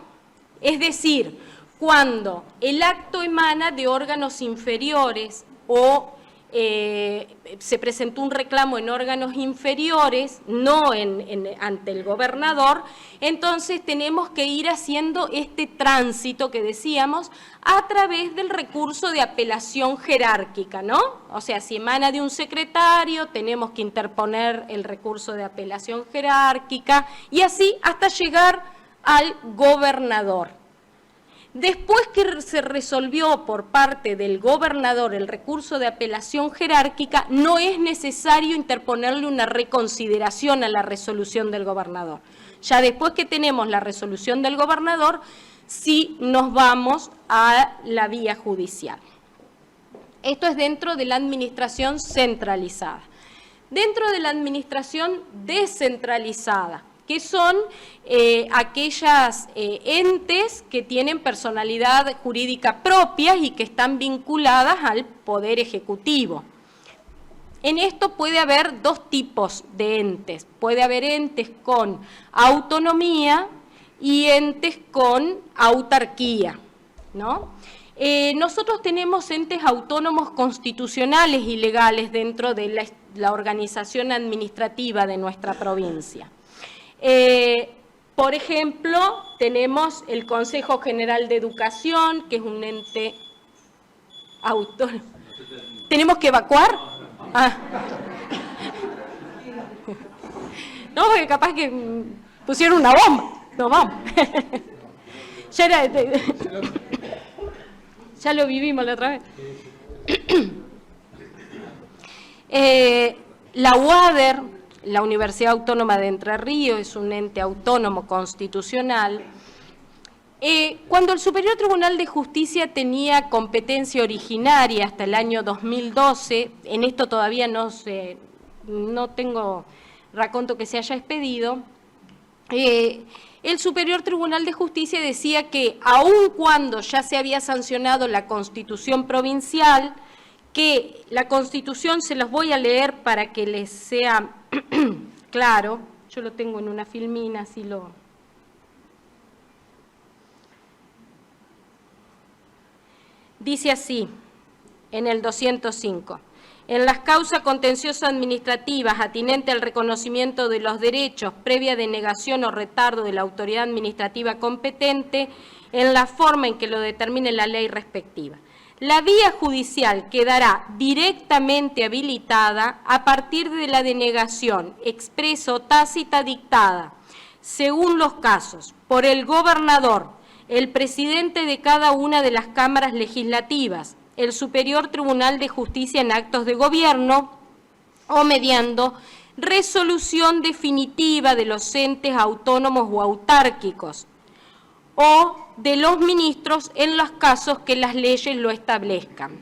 es decir, cuando el acto emana de órganos inferiores o se presentó un reclamo en órganos inferiores, no ante el gobernador, entonces tenemos que ir haciendo este tránsito que decíamos a través del recurso de apelación jerárquica, ¿no? O sea, si emana de un secretario, tenemos que interponer el recurso de apelación jerárquica y así hasta llegar al gobernador. Después que se resolvió por parte del gobernador el recurso de apelación jerárquica, no es necesario interponerle una reconsideración a la resolución del gobernador. Ya después que tenemos la resolución del gobernador, sí nos vamos a la vía judicial. Esto es dentro de la administración centralizada. Dentro de la administración descentralizada, que son aquellas entes que tienen personalidad jurídica propia y que están vinculadas al Poder Ejecutivo. En esto puede haber dos tipos de entes. Puede haber entes con autonomía y entes con autarquía, ¿no? Nosotros tenemos entes autónomos constitucionales y legales dentro de la organización administrativa de nuestra provincia. Por ejemplo, tenemos el Consejo General de Educación, que es un ente autónomo. ¿Tenemos que evacuar? Ah. No, porque capaz que pusieron una bomba. No, vamos. Ya lo vivimos la otra vez. La UADER, la Universidad Autónoma de Entre Ríos, es un ente autónomo constitucional. Cuando el Superior Tribunal de Justicia tenía competencia originaria hasta el año 2012, en esto todavía no tengo raconto que se haya expedido, el Superior Tribunal de Justicia decía que aun cuando ya se había sancionado la Constitución provincial, que la Constitución, se los voy a leer para que les sea claro, yo lo tengo en una filmina, así lo... Dice así, en el 205, en las causas contenciosas administrativas atinente al reconocimiento de los derechos previa denegación o retardo de la autoridad administrativa competente en la forma en que lo determine la ley respectiva. La vía judicial quedará directamente habilitada a partir de la denegación expresa o tácita dictada, según los casos, por el gobernador, el presidente de cada una de las cámaras legislativas, el Superior Tribunal de Justicia en actos de gobierno o mediando resolución definitiva de los entes autónomos o autárquicos o de los ministros en los casos que las leyes lo establezcan.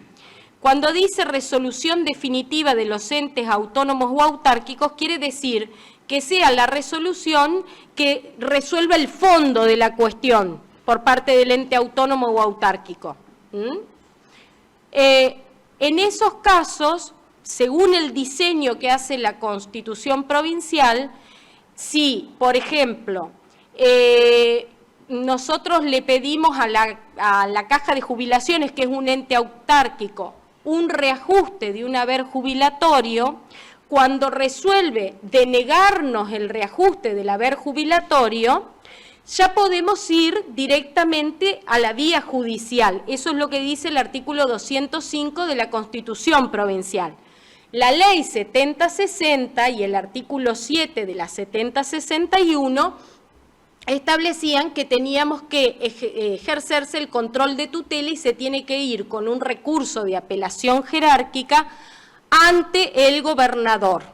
Cuando dice resolución definitiva de los entes autónomos o autárquicos, quiere decir que sea la resolución que resuelva el fondo de la cuestión por parte del ente autónomo o autárquico. En esos casos, según el diseño que hace la Constitución provincial, si, por ejemplo, nosotros le pedimos a la Caja de Jubilaciones, que es un ente autárquico, un reajuste de un haber jubilatorio, cuando resuelve denegarnos el reajuste del haber jubilatorio, ya podemos ir directamente a la vía judicial. Eso es lo que dice el artículo 205 de la Constitución provincial. La ley 7060 y el artículo 7 de la 7061 establecían que teníamos que ejercerse el control de tutela y se tiene que ir con un recurso de apelación jerárquica ante el gobernador.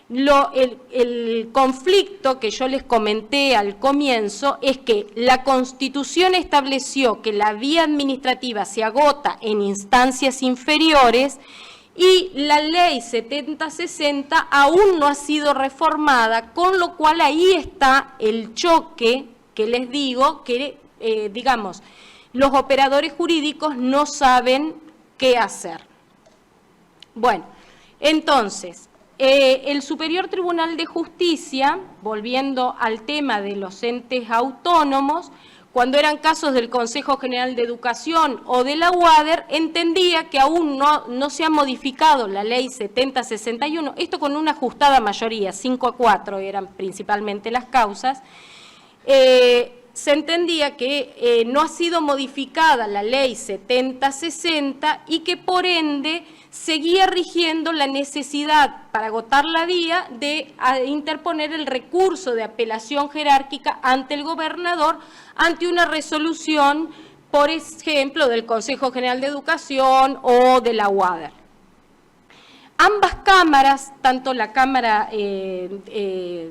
El conflicto que yo les comenté al comienzo es que la Constitución estableció que la vía administrativa se agota en instancias inferiores y la ley 7060 aún no ha sido reformada, con lo cual ahí está el choque que les digo, que digamos, los operadores jurídicos no saben qué hacer. Bueno, entonces, el Superior Tribunal de Justicia, volviendo al tema de los entes autónomos, cuando eran casos del Consejo General de Educación o de la UADER, entendía que aún no se ha modificado la ley 7061, esto con una ajustada mayoría, 5-4 eran principalmente las causas, se entendía que no ha sido modificada la ley 7060 y que por ende seguía rigiendo la necesidad para agotar la vía de interponer el recurso de apelación jerárquica ante el gobernador ante una resolución, por ejemplo, del Consejo General de Educación o de la UADER. Ambas cámaras, tanto la Cámara de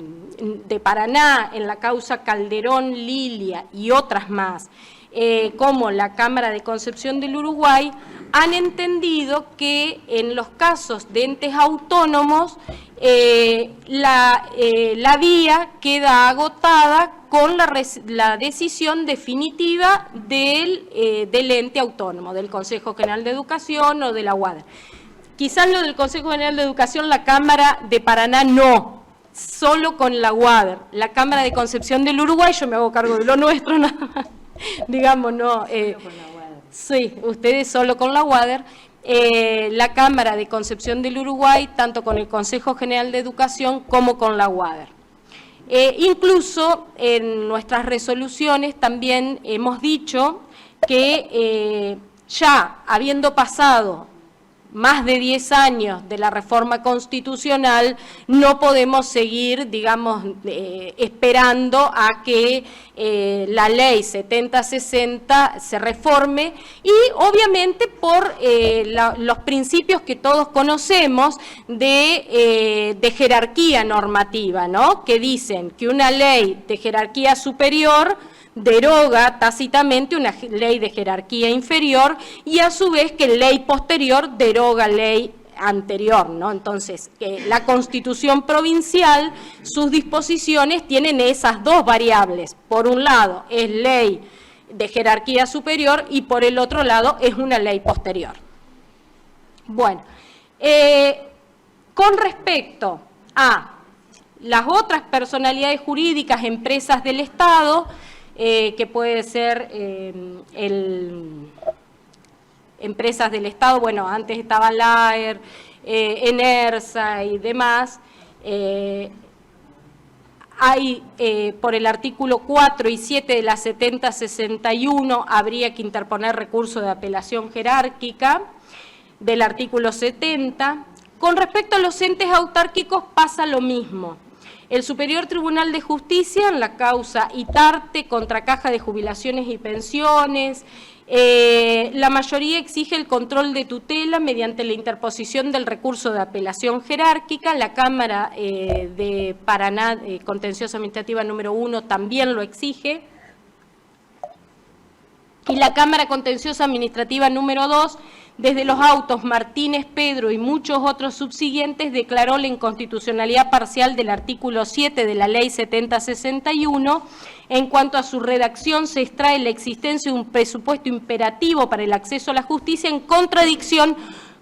Paraná en la causa Calderón-Lilia y otras más, como la Cámara de Concepción del Uruguay, han entendido que en los casos de entes autónomos la vía queda agotada con la decisión definitiva del ente autónomo, del Consejo General de Educación o de la UADER. Quizás lo del Consejo General de Educación, la Cámara de Paraná no, solo con la UADER. La Cámara de Concepción del Uruguay, yo me hago cargo de lo nuestro, nada más, digamos, no. Sí, ustedes solo con la UADER. La Cámara de Concepción del Uruguay, tanto con el Consejo General de Educación como con la UADER. Incluso en nuestras resoluciones también hemos dicho que ya habiendo pasado más de 10 años de la reforma constitucional, no podemos seguir, digamos, esperando a que la ley 7060 se reforme y obviamente por los principios que todos conocemos de jerarquía normativa, ¿no? Que dicen que una ley de jerarquía superior deroga tácitamente una ley de jerarquía inferior y a su vez que ley posterior deroga ley anterior, ¿no? Entonces, la Constitución provincial, sus disposiciones tienen esas dos variables. Por un lado, es ley de jerarquía superior y por el otro lado es una ley posterior. Bueno, con respecto a las otras personalidades jurídicas, empresas del Estado, que puede ser empresas del Estado, bueno, antes estaba LAER, ENERSA y demás, hay por el artículo 4 y 7 de la 7061 habría que interponer recurso de apelación jerárquica del artículo 70. Con respecto a los entes autárquicos pasa lo mismo. El Superior Tribunal de Justicia, en la causa Itarte contra Caja de Jubilaciones y Pensiones, la mayoría exige el control de tutela mediante la interposición del recurso de apelación jerárquica. La Cámara de Paraná, Contenciosa Administrativa número 1, también lo exige. Y la Cámara Contenciosa Administrativa número 2, desde los autos Martínez, Pedro y muchos otros subsiguientes, declaró la inconstitucionalidad parcial del artículo 7 de la Ley 7061. En cuanto a su redacción, se extrae la existencia de un presupuesto imperativo para el acceso a la justicia en contradicción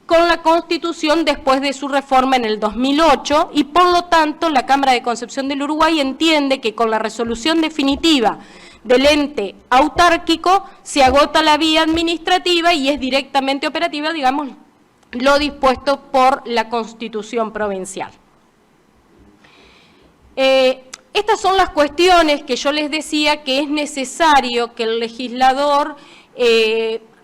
con la Constitución después de su reforma en el 2008 y, por lo tanto, la Cámara de Concepción del Uruguay entiende que con la resolución definitiva del ente autárquico se agota la vía administrativa y es directamente operativa, digamos, lo dispuesto por la Constitución provincial. Estas son las cuestiones que yo les decía que es necesario que el legislador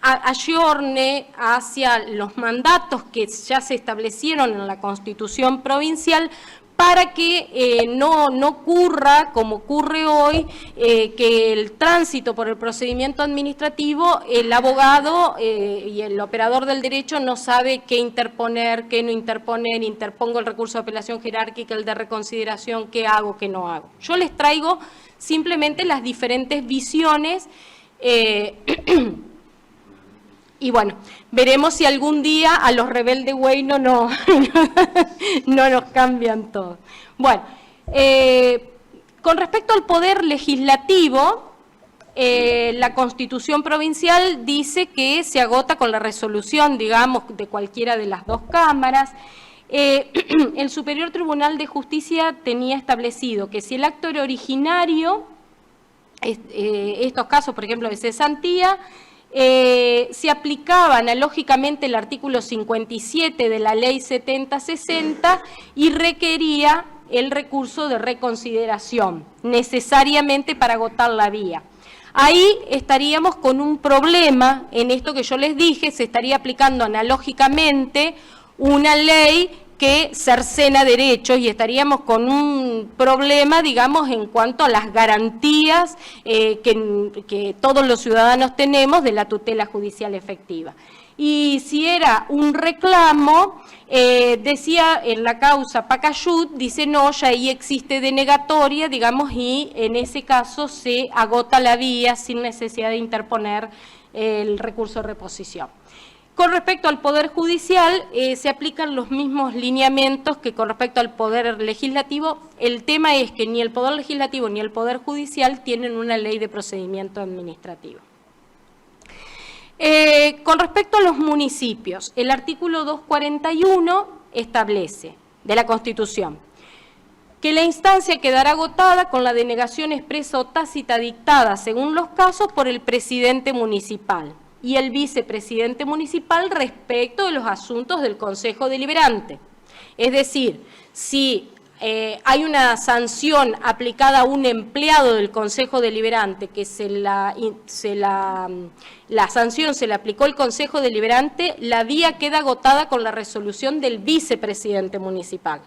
ayorne hacia los mandatos que ya se establecieron en la Constitución provincial para que no ocurra, como ocurre hoy, que el tránsito por el procedimiento administrativo, el abogado y el operador del derecho no sabe qué interponer, qué no interponer, interpongo el recurso de apelación jerárquica, el de reconsideración, qué hago, qué no hago. Yo les traigo simplemente las diferentes visiones y bueno, veremos si algún día a los rebeldes güey no nos cambian todo. Bueno, con respecto al poder legislativo, la Constitución provincial dice que se agota con la resolución, digamos, de cualquiera de las dos cámaras. El Superior Tribunal de Justicia tenía establecido que si el acto era originario, estos casos, por ejemplo, de cesantía, se aplicaba analógicamente el artículo 57 de la Ley 7060 y requería el recurso de reconsideración, necesariamente para agotar la vía. Ahí estaríamos con un problema, en esto que yo les dije, se estaría aplicando analógicamente una ley que cercena derechos y estaríamos con un problema, digamos, en cuanto a las garantías que todos los ciudadanos tenemos de la tutela judicial efectiva. Y si era un reclamo, decía en la causa Pacayut, dice no, ya ahí existe denegatoria, digamos, y en ese caso se agota la vía sin necesidad de interponer el recurso de reposición. Con respecto al Poder Judicial, se aplican los mismos lineamientos que con respecto al Poder Legislativo. El tema es que ni el Poder Legislativo ni el Poder Judicial tienen una ley de procedimiento administrativo. Con respecto a los municipios, el artículo 241 establece, de la Constitución, que la instancia quedará agotada con la denegación expresa o tácita dictada, según los casos, por el presidente municipal y el vicepresidente municipal respecto de los asuntos del Consejo Deliberante. Es decir, si hay una sanción aplicada a un empleado del Consejo Deliberante, que la sanción se le aplicó el Consejo Deliberante, la vía queda agotada con la resolución del vicepresidente municipal.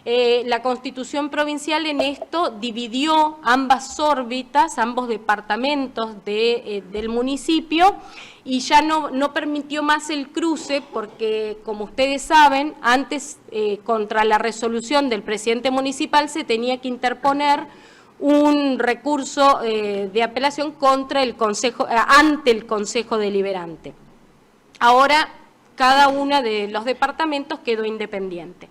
La Constitución provincial en esto dividió ambas órbitas, ambos departamentos del municipio, y ya no permitió más el cruce porque, como ustedes saben, antes contra la resolución del presidente municipal se tenía que interponer un recurso de apelación contra el ante el Consejo Deliberante. Ahora cada uno de los departamentos quedó independiente.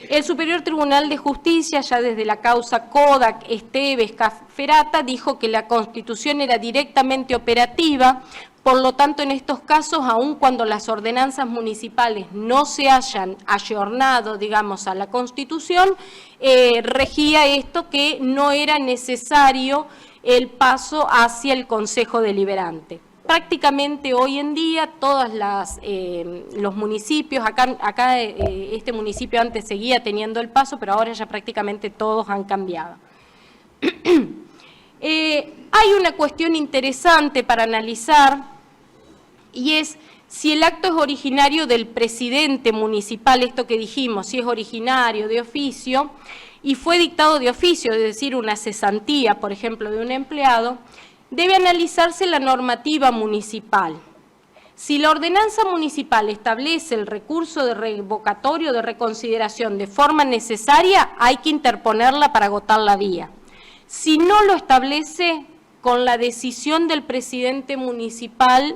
El Superior Tribunal de Justicia, ya desde la causa Kodak, Esteves, Cafferata, dijo que la Constitución era directamente operativa. Por lo tanto, en estos casos, aun cuando las ordenanzas municipales no se hayan ayornado, digamos, a la Constitución, regía esto que no era necesario el paso hacia el Consejo Deliberante. Prácticamente hoy en día todos los municipios, acá este municipio antes seguía teniendo el paso, pero ahora ya prácticamente todos han cambiado. Hay una cuestión interesante para analizar, y es si el acto es originario del presidente municipal, esto que dijimos, si es originario de oficio, y fue dictado de oficio, es decir, una cesantía, por ejemplo, de un empleado, debe analizarse la normativa municipal. Si la ordenanza municipal establece el recurso de revocatorio de reconsideración de forma necesaria, hay que interponerla para agotar la vía. Si no lo establece, con la decisión del presidente municipal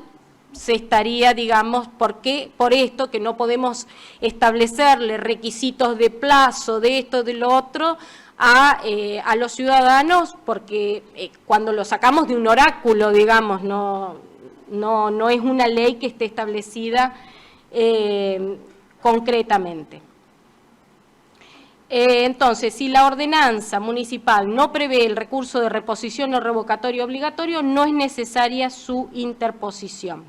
se estaría, digamos, por esto que no podemos establecerle requisitos de plazo, de esto, de lo otro, a los ciudadanos, porque cuando lo sacamos de un oráculo, digamos, no es una ley que esté establecida concretamente. Entonces, si la ordenanza municipal no prevé el recurso de reposición o revocatorio obligatorio, no es necesaria su interposición.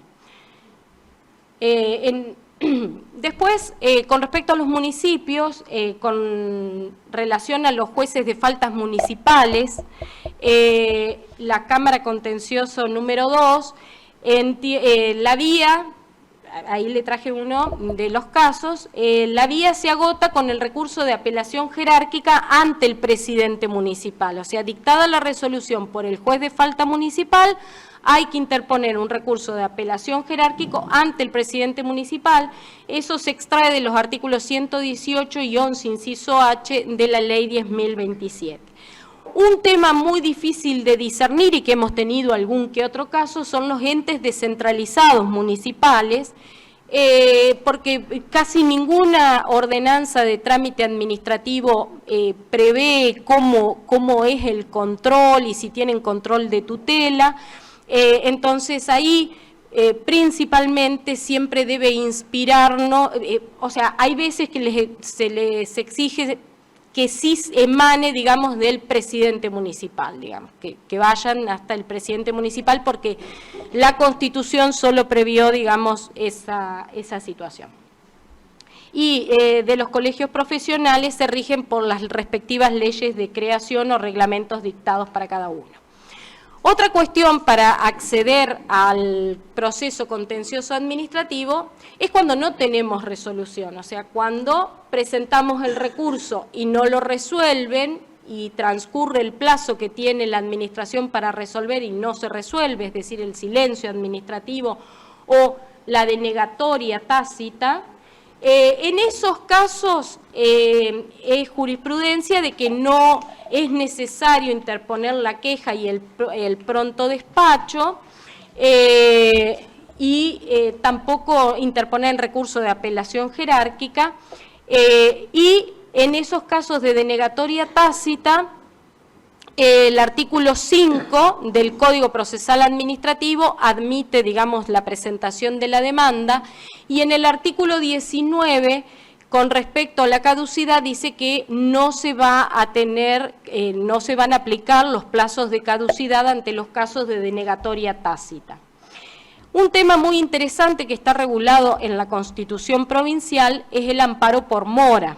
Después, con respecto a los municipios, con relación a los jueces de faltas municipales, la Cámara Contencioso número 2, la vía, ahí le traje uno de los casos, la vía se agota con el recurso de apelación jerárquica ante el presidente municipal. O sea, dictada la resolución por el juez de falta municipal, hay que interponer un recurso de apelación jerárquico ante el presidente municipal. Eso se extrae de los artículos 118 y 11, inciso H, de la ley 10.027. Un tema muy difícil de discernir y que hemos tenido algún que otro caso son los entes descentralizados municipales, porque casi ninguna ordenanza de trámite administrativo prevé cómo es el control y si tienen control de tutela. Entonces ahí principalmente siempre debe inspirarnos, o sea, hay veces que se les exige que sí emane, digamos, del presidente municipal, digamos, que vayan hasta el presidente municipal, porque la Constitución solo previó, digamos, esa situación. Y de los colegios profesionales se rigen por las respectivas leyes de creación o reglamentos dictados para cada uno. Otra cuestión para acceder al proceso contencioso administrativo es cuando no tenemos resolución, o sea, cuando presentamos el recurso y no lo resuelven y transcurre el plazo que tiene la administración para resolver y no se resuelve, es decir, el silencio administrativo o la denegatoria tácita. En esos casos es jurisprudencia de que no es necesario interponer la queja y el pronto despacho, y tampoco interponer el recurso de apelación jerárquica, y en esos casos de denegatoria tácita, el artículo 5 del Código Procesal Administrativo admite, digamos, la presentación de la demanda, y en el artículo 19, con respecto a la caducidad, dice que no se va a tener, no se van a aplicar los plazos de caducidad ante los casos de denegatoria tácita. Un tema muy interesante que está regulado en la Constitución provincial es el amparo por mora,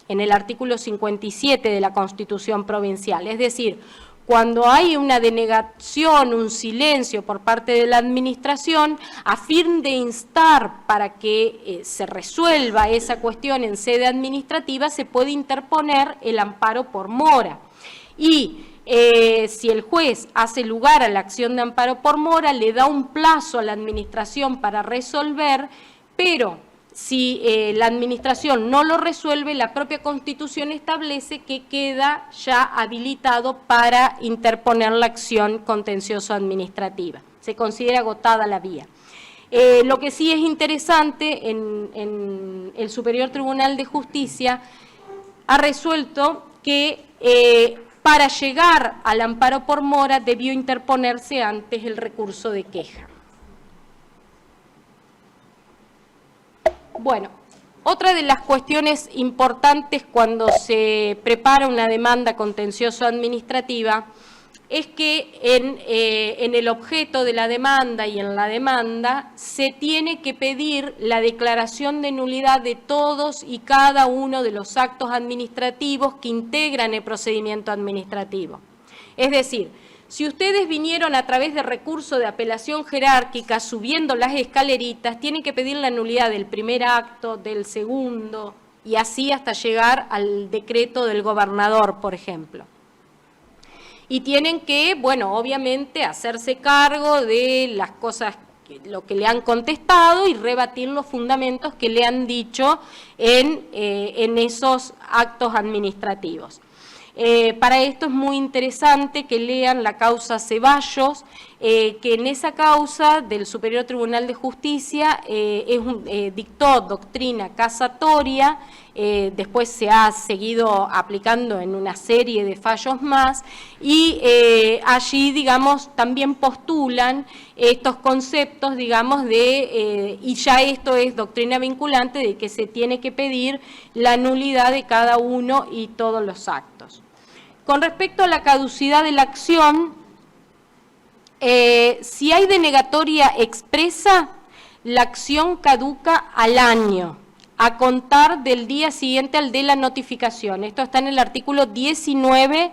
en el artículo 57 de la Constitución provincial. Es decir, cuando hay una denegación, un silencio por parte de la administración, a fin de instar para que se resuelva esa cuestión en sede administrativa, se puede interponer el amparo por mora. Y si el juez hace lugar a la acción de amparo por mora, le da un plazo a la administración para resolver, pero si la administración no lo resuelve, la propia Constitución establece que queda ya habilitado para interponer la acción contencioso-administrativa. Se considera agotada la vía. Lo que sí es interesante, en el Superior Tribunal de Justicia ha resuelto que para llegar al amparo por mora debió interponerse antes el recurso de queja. Bueno, otra de las cuestiones importantes cuando se prepara una demanda contencioso-administrativa es que en el objeto de la demanda y en la demanda se tiene que pedir la declaración de nulidad de todos y cada uno de los actos administrativos que integran el procedimiento administrativo. Es decir, si ustedes vinieron a través de recurso de apelación jerárquica subiendo las escaleritas, tienen que pedir la nulidad del primer acto, del segundo, y así hasta llegar al decreto del gobernador, por ejemplo. Y tienen que, bueno, obviamente hacerse cargo de las cosas, lo que le han contestado y rebatir los fundamentos que le han dicho en esos actos administrativos. Para esto es muy interesante que lean la causa Ceballos, que en esa causa del Superior Tribunal de Justicia dictó doctrina casatoria, después se ha seguido aplicando en una serie de fallos más, y allí, digamos, también postulan estos conceptos, digamos, y ya esto es doctrina vinculante, de que se tiene que pedir la nulidad de cada uno y todos los actos. Con respecto a la caducidad de la acción, si hay denegatoria expresa, la acción caduca al año, a contar del día siguiente al de la notificación. Esto está en el artículo 19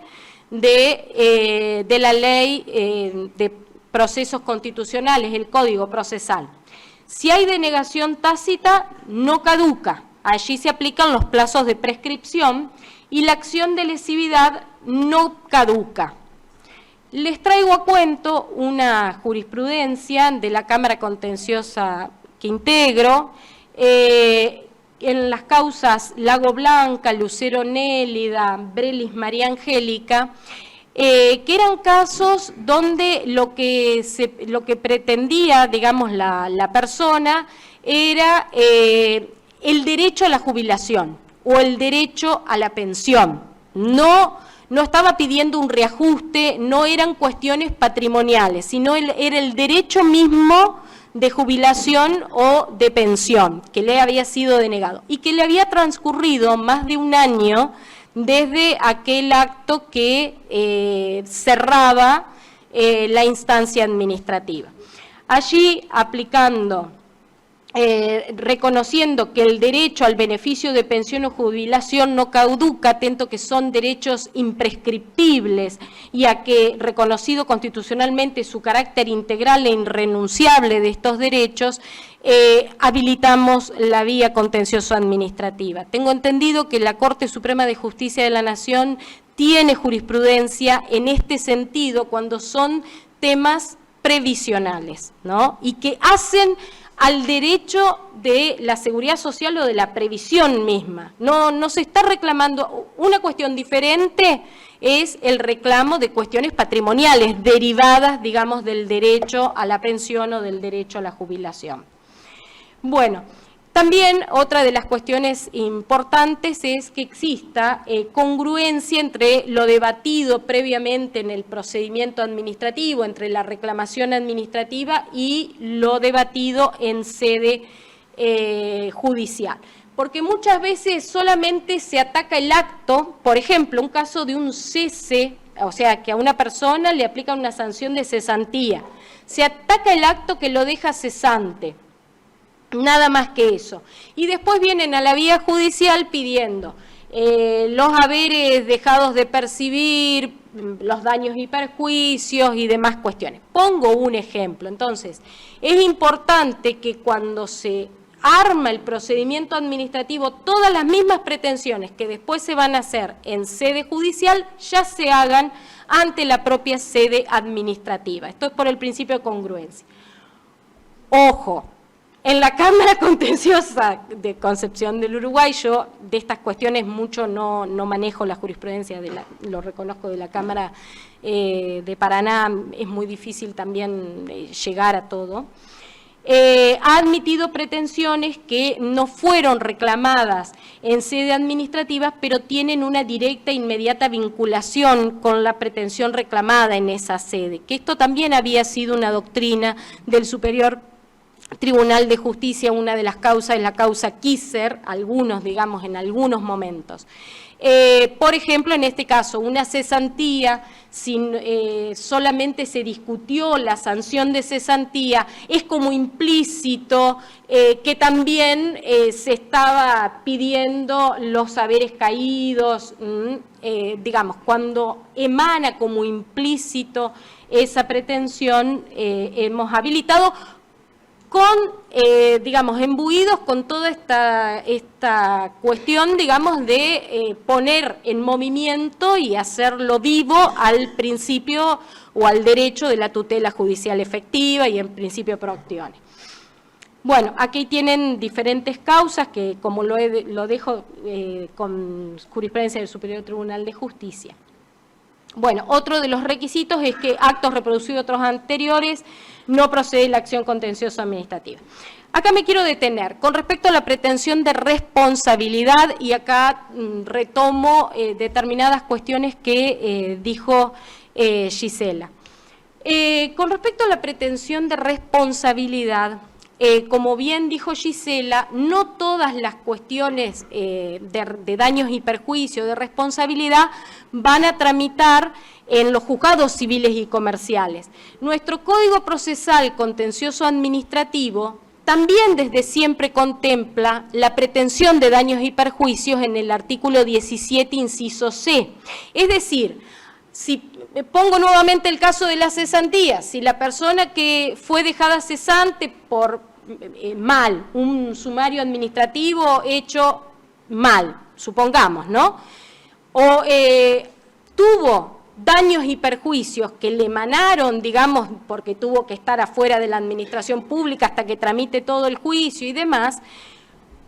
de la Ley de Procesos Constitucionales, el Código Procesal. Si hay denegación tácita, no caduca. Allí se aplican los plazos de prescripción y la acción de lesividad no caduca. Les traigo a cuento una jurisprudencia de la Cámara Contenciosa que integro, en las causas Lago Blanca, Lucero Nélida, Brelis María Angélica, que eran casos donde lo que pretendía, digamos, la persona era el derecho a la jubilación o el derecho a la pensión. No estaba pidiendo un reajuste, no eran cuestiones patrimoniales, sino era el derecho mismo de jubilación o de pensión que le había sido denegado y que le había transcurrido más de un año desde aquel acto que cerraba la instancia administrativa. Allí, aplicando, reconociendo que el derecho al beneficio de pensión o jubilación no caduca, atento que son derechos imprescriptibles y a que, reconocido constitucionalmente su carácter integral e irrenunciable de estos derechos, habilitamos la vía contencioso-administrativa. Tengo entendido que la Corte Suprema de Justicia de la Nación tiene jurisprudencia en este sentido cuando son temas previsionales, ¿no? Y que hacen al derecho de la seguridad social o de la previsión misma. No se está reclamando una cuestión diferente, es el reclamo de cuestiones patrimoniales derivadas, digamos, del derecho a la pensión o del derecho a la jubilación. Bueno, también otra de las cuestiones importantes es que exista congruencia entre lo debatido previamente en el procedimiento administrativo, entre la reclamación administrativa y lo debatido en sede judicial. Porque muchas veces solamente se ataca el acto, por ejemplo, un caso de un cese, o sea, que a una persona le aplica una sanción de cesantía. Se ataca el acto que lo deja cesante. Nada más que eso. Y después vienen a la vía judicial pidiendo los haberes dejados de percibir, los daños y perjuicios y demás cuestiones. Pongo un ejemplo. Entonces, es importante que cuando se arma el procedimiento administrativo, todas las mismas pretensiones que después se van a hacer en sede judicial ya se hagan ante la propia sede administrativa. Esto es por el principio de congruencia. Ojo. En la Cámara Contenciosa de Concepción del Uruguay, yo de estas cuestiones mucho no manejo la jurisprudencia, lo reconozco, de la Cámara de Paraná, es muy difícil también llegar a todo. Ha admitido pretensiones que no fueron reclamadas en sede administrativa, pero tienen una directa e inmediata vinculación con la pretensión reclamada en esa sede, que esto también había sido una doctrina del Superior Tribunal de Justicia. Una de las causas es la causa Kisser, algunos, digamos, en algunos momentos. Por ejemplo, en este caso, una cesantía, solamente se discutió la sanción de cesantía, es como implícito que también se estaba pidiendo los haberes caídos, digamos, cuando emana como implícito esa pretensión, hemos habilitado digamos, imbuidos con toda esta cuestión, digamos, de poner en movimiento y hacerlo vivo al principio o al derecho de la tutela judicial efectiva y en principio pro actione. Bueno, aquí tienen diferentes causas que, como lo dejo con jurisprudencia del Superior Tribunal de Justicia. Bueno, otro de los requisitos es que actos reproducidos de otros anteriores no procede la acción contenciosa administrativa. Acá me quiero detener con respecto a la pretensión de responsabilidad y acá retomo determinadas cuestiones que dijo Gisela. Con respecto a la pretensión de responsabilidad, como bien dijo Gisela, no todas las cuestiones de daños y perjuicios, de responsabilidad, van a tramitar en los juzgados civiles y comerciales. Nuestro Código Procesal Contencioso Administrativo también desde siempre contempla la pretensión de daños y perjuicios en el artículo 17, inciso C. Es decir, si pongo nuevamente el caso de la cesantía, si la persona que fue dejada cesante por mal, un sumario administrativo hecho mal, supongamos, ¿no? O tuvo daños y perjuicios que le emanaron, digamos, porque tuvo que estar afuera de la administración pública hasta que tramite todo el juicio y demás,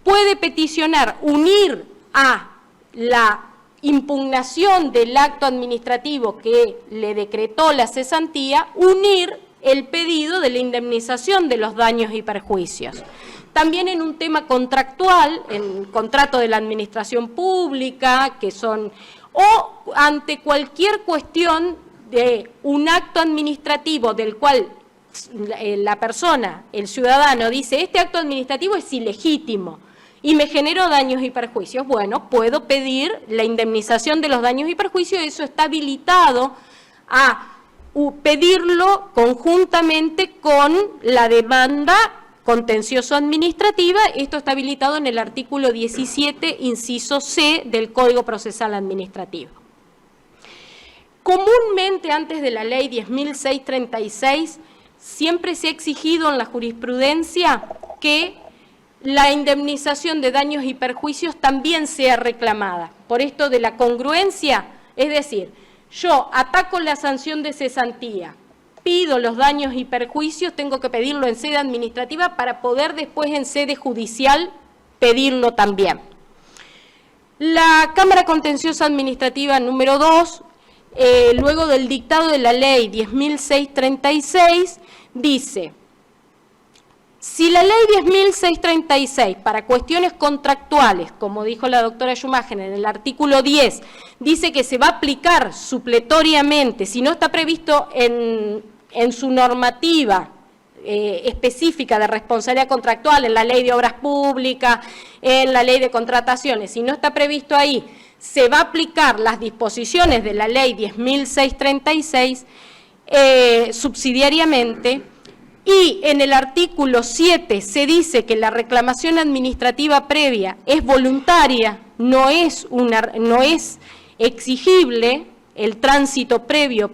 puede peticionar, unir a la impugnación del acto administrativo que le decretó la cesantía, unir el pedido de la indemnización de los daños y perjuicios. También en un tema contractual, en contrato de la administración pública, que son, o ante cualquier cuestión de un acto administrativo del cual la persona, el ciudadano, dice, este acto administrativo es ilegítimo y me generó daños y perjuicios. Bueno, puedo pedir la indemnización de los daños y perjuicios, eso está habilitado a pedirlo conjuntamente con la demanda contencioso-administrativa. Esto está habilitado en el artículo 17, inciso C del Código Procesal Administrativo. Comúnmente, antes de la ley 10.636, siempre se ha exigido en la jurisprudencia que la indemnización de daños y perjuicios también sea reclamada. Por esto de la congruencia, es decir, yo ataco la sanción de cesantía, pido los daños y perjuicios, tengo que pedirlo en sede administrativa para poder después en sede judicial pedirlo también. La Cámara Contenciosa Administrativa número 2, luego del dictado de la ley 10.636, dice: si la ley 10.636 para cuestiones contractuales, como dijo la doctora Schumacher en el artículo 10, dice que se va a aplicar supletoriamente, si no está previsto en su normativa específica de responsabilidad contractual, en la ley de obras públicas, en la ley de contrataciones, si no está previsto ahí, se va a aplicar las disposiciones de la ley 10.636 subsidiariamente. Y en el artículo 7 se dice que la reclamación administrativa previa es voluntaria, no es exigible el tránsito previo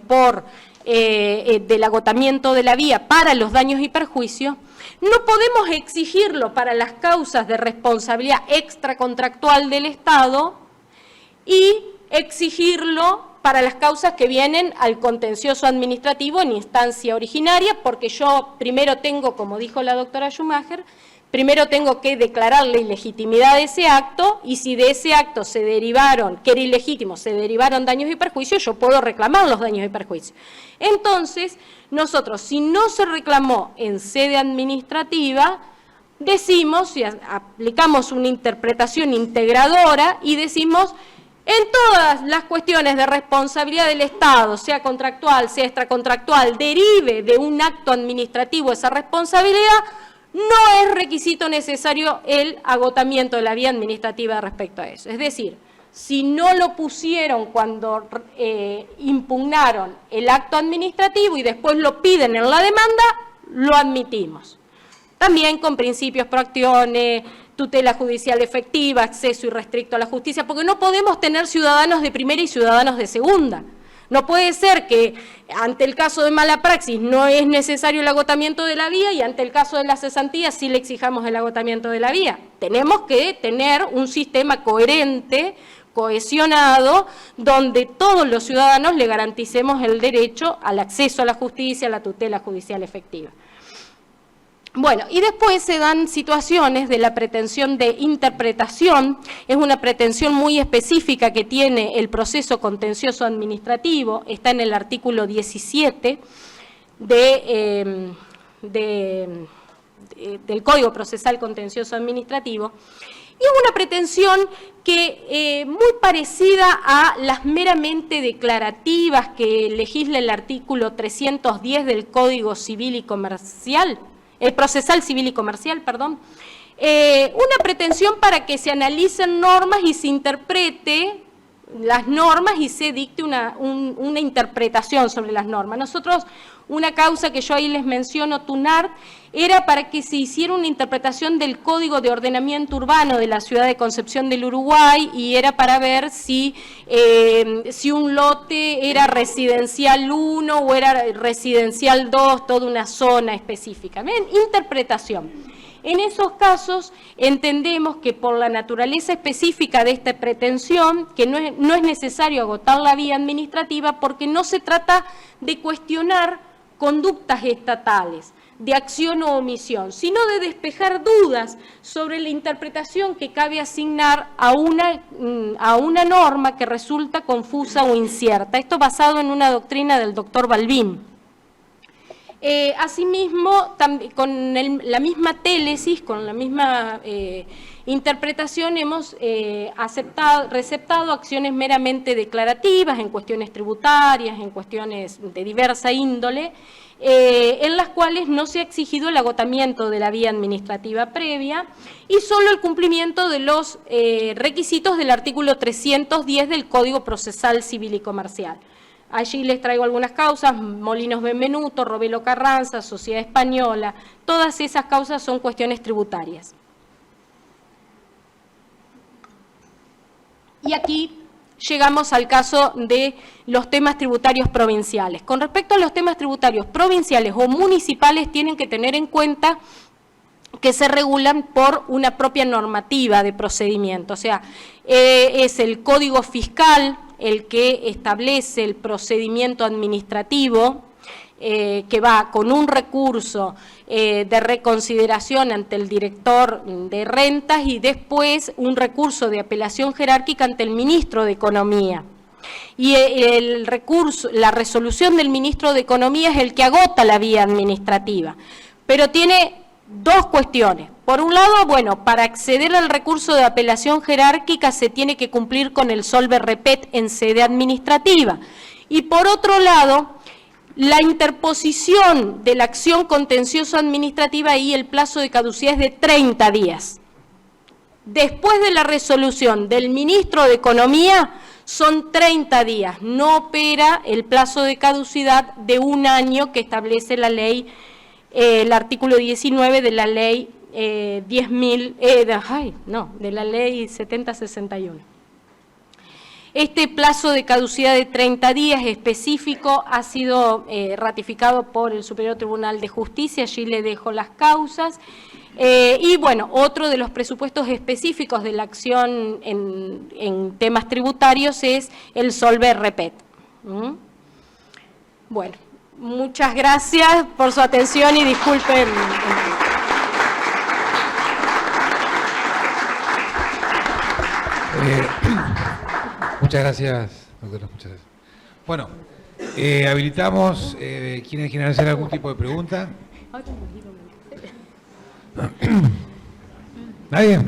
del agotamiento de la vía para los daños y perjuicios. No podemos exigirlo para las causas de responsabilidad extracontractual del Estado y exigirlo para las causas que vienen al contencioso administrativo en instancia originaria, porque yo primero tengo, como dijo la doctora Schumacher, primero tengo que declarar la ilegitimidad de ese acto, y si de ese acto se derivaron, que era ilegítimo, se derivaron daños y perjuicios, yo puedo reclamar los daños y perjuicios. Entonces, nosotros, si no se reclamó en sede administrativa, decimos, y aplicamos una interpretación integradora y decimos: en todas las cuestiones de responsabilidad del Estado, sea contractual, sea extracontractual, derive de un acto administrativo esa responsabilidad, no es requisito necesario el agotamiento de la vía administrativa respecto a eso. Es decir, si no lo pusieron cuando impugnaron el acto administrativo y después lo piden en la demanda, lo admitimos. También con principios pro actione, tutela judicial efectiva, acceso irrestricto a la justicia, porque no podemos tener ciudadanos de primera y ciudadanos de segunda. No puede ser que ante el caso de mala praxis no es necesario el agotamiento de la vía y ante el caso de la cesantía sí le exijamos el agotamiento de la vía. Tenemos que tener un sistema coherente, cohesionado, donde todos los ciudadanos le garanticemos el derecho al acceso a la justicia, a la tutela judicial efectiva. Bueno, y después se dan situaciones de la pretensión de interpretación. Es una pretensión muy específica que tiene el proceso contencioso administrativo, está en el artículo 17 del Código Procesal Contencioso Administrativo, y es una pretensión que muy parecida a las meramente declarativas que legisla el artículo 310 del Código Civil y Comercial, Procesal Civil y Comercial, perdón, una pretensión para que se analicen normas y se interprete las normas y se dicte una interpretación sobre las normas. Nosotros, una causa que yo ahí les menciono, Tunart, era para que se hiciera una interpretación del Código de Ordenamiento Urbano de la ciudad de Concepción del Uruguay, y era para ver si un lote era residencial 1 o era residencial 2, toda una zona específica. ¿Ven? Interpretación. En esos casos entendemos que por la naturaleza específica de esta pretensión, que no es necesario agotar la vía administrativa, porque no se trata de cuestionar conductas estatales, de acción o omisión, sino de despejar dudas sobre la interpretación que cabe asignar a una norma que resulta confusa o incierta. Esto basado en una doctrina del doctor Balbín. Asimismo, con la misma télesis, con la misma interpretación, hemos receptado acciones meramente declarativas en cuestiones tributarias, en cuestiones de diversa índole, en las cuales no se ha exigido el agotamiento de la vía administrativa previa y solo el cumplimiento de los requisitos del artículo 310 del Código Procesal Civil y Comercial. Allí les traigo algunas causas: Molinos Benvenuto, Robelo Carranza, Sociedad Española. Todas esas causas son cuestiones tributarias. Y aquí llegamos al caso de los temas tributarios provinciales. Con respecto a los temas tributarios provinciales o municipales, tienen que tener en cuenta que se regulan por una propia normativa de procedimiento. O sea, es el Código Fiscal el que establece el procedimiento administrativo que va con un recurso de reconsideración ante el director de rentas y después un recurso de apelación jerárquica ante el ministro de Economía. Y el recurso, la resolución del ministro de Economía es el que agota la vía administrativa, pero tiene dos cuestiones. Por un lado, bueno, para acceder al recurso de apelación jerárquica se tiene que cumplir con el solve repet en sede administrativa. Y por otro lado, la interposición de la acción contencioso administrativa y el plazo de caducidad es de 30 días. Después de la resolución del ministro de Economía, son 30 días, no opera el plazo de caducidad de 1 año que establece la ley, el artículo 19 de la ley de la ley 7061. Este plazo de caducidad de 30 días específico ha sido ratificado por el Superior Tribunal de Justicia, allí le dejo las causas. Y bueno, otro de los presupuestos específicos de la acción en temas tributarios es el solve repet. Bueno, muchas gracias por su atención y disculpen. Muchas gracias, doctora. Muchas gracias. Bueno, habilitamos, ¿quiénes quieren hacer algún tipo de pregunta? ¿Nadie?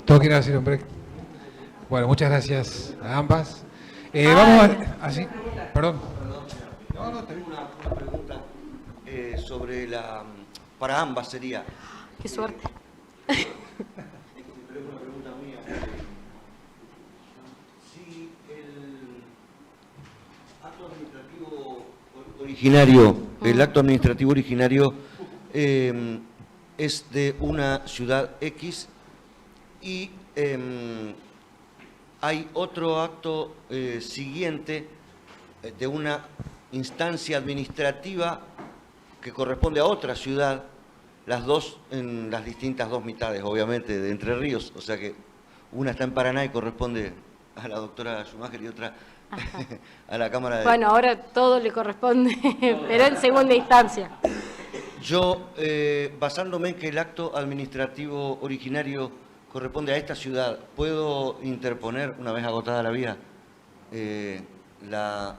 ¿Todos quieren hacer un break? Bueno, muchas gracias a ambas. Vamos a... ¿Así? Perdón. No, tengo una pregunta sobre la... Para ambas sería... Qué suerte. Pero es una pregunta mía. Si el acto administrativo originario, es de una ciudad X y hay otro acto siguiente de una instancia administrativa que corresponde a otra ciudad, las dos en las distintas dos mitades, obviamente, de Entre Ríos, o sea que una está en Paraná y corresponde a la doctora Schumacher y otra a la Cámara de... Bueno, ahora todo le corresponde, pero en segunda instancia. Yo, basándome en que el acto administrativo originario corresponde a esta ciudad, ¿puedo interponer, una vez agotada la vía, la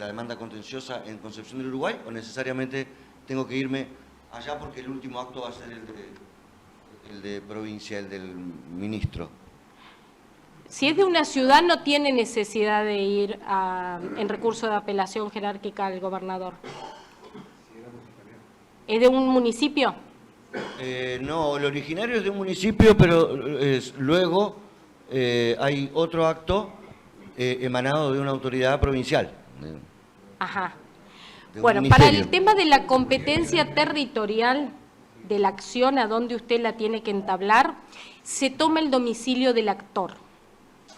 demanda contenciosa en Concepción del Uruguay o necesariamente tengo que irme allá porque el último acto va a ser el de provincia, el del ministro? Si es de una ciudad no tiene necesidad de ir en recurso de apelación jerárquica al gobernador. ¿Es de un municipio? No, el originario es de un municipio, pero luego hay otro acto emanado de una autoridad provincial. Ajá. Bueno, para el tema de la competencia territorial de la acción a donde usted la tiene que entablar, se toma el domicilio del actor.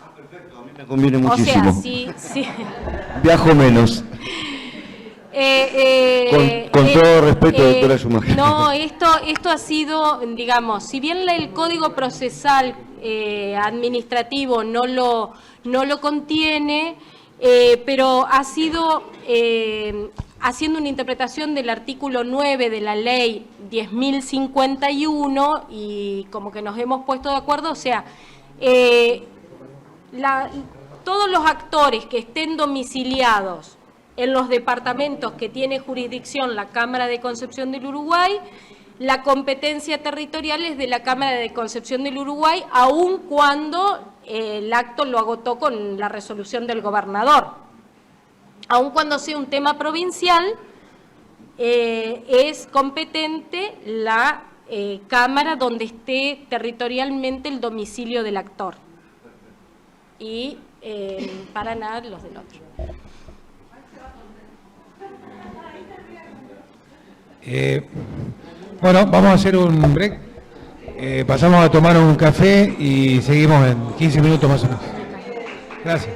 Ah, perfecto, a mí me conviene muchísimo. O sea, sí. Viajo menos. Con todo respeto, doctora Schumacher. No, esto ha sido, digamos, si bien el Código Procesal Administrativo no lo contiene, pero ha sido haciendo una interpretación del artículo 9 de la ley 10.051 y como que nos hemos puesto de acuerdo, o sea, todos los actores que estén domiciliados en los departamentos que tiene jurisdicción la Cámara de Concepción del Uruguay, la competencia territorial es de la Cámara de Concepción del Uruguay, aun cuando el acto lo agotó con la resolución del gobernador. Aun cuando sea un tema provincial, es competente la Cámara donde esté territorialmente el domicilio del actor. Y para nada los del otro. Bueno, vamos a hacer un break. Pasamos a tomar un café y seguimos en 15 minutos más o menos. Gracias.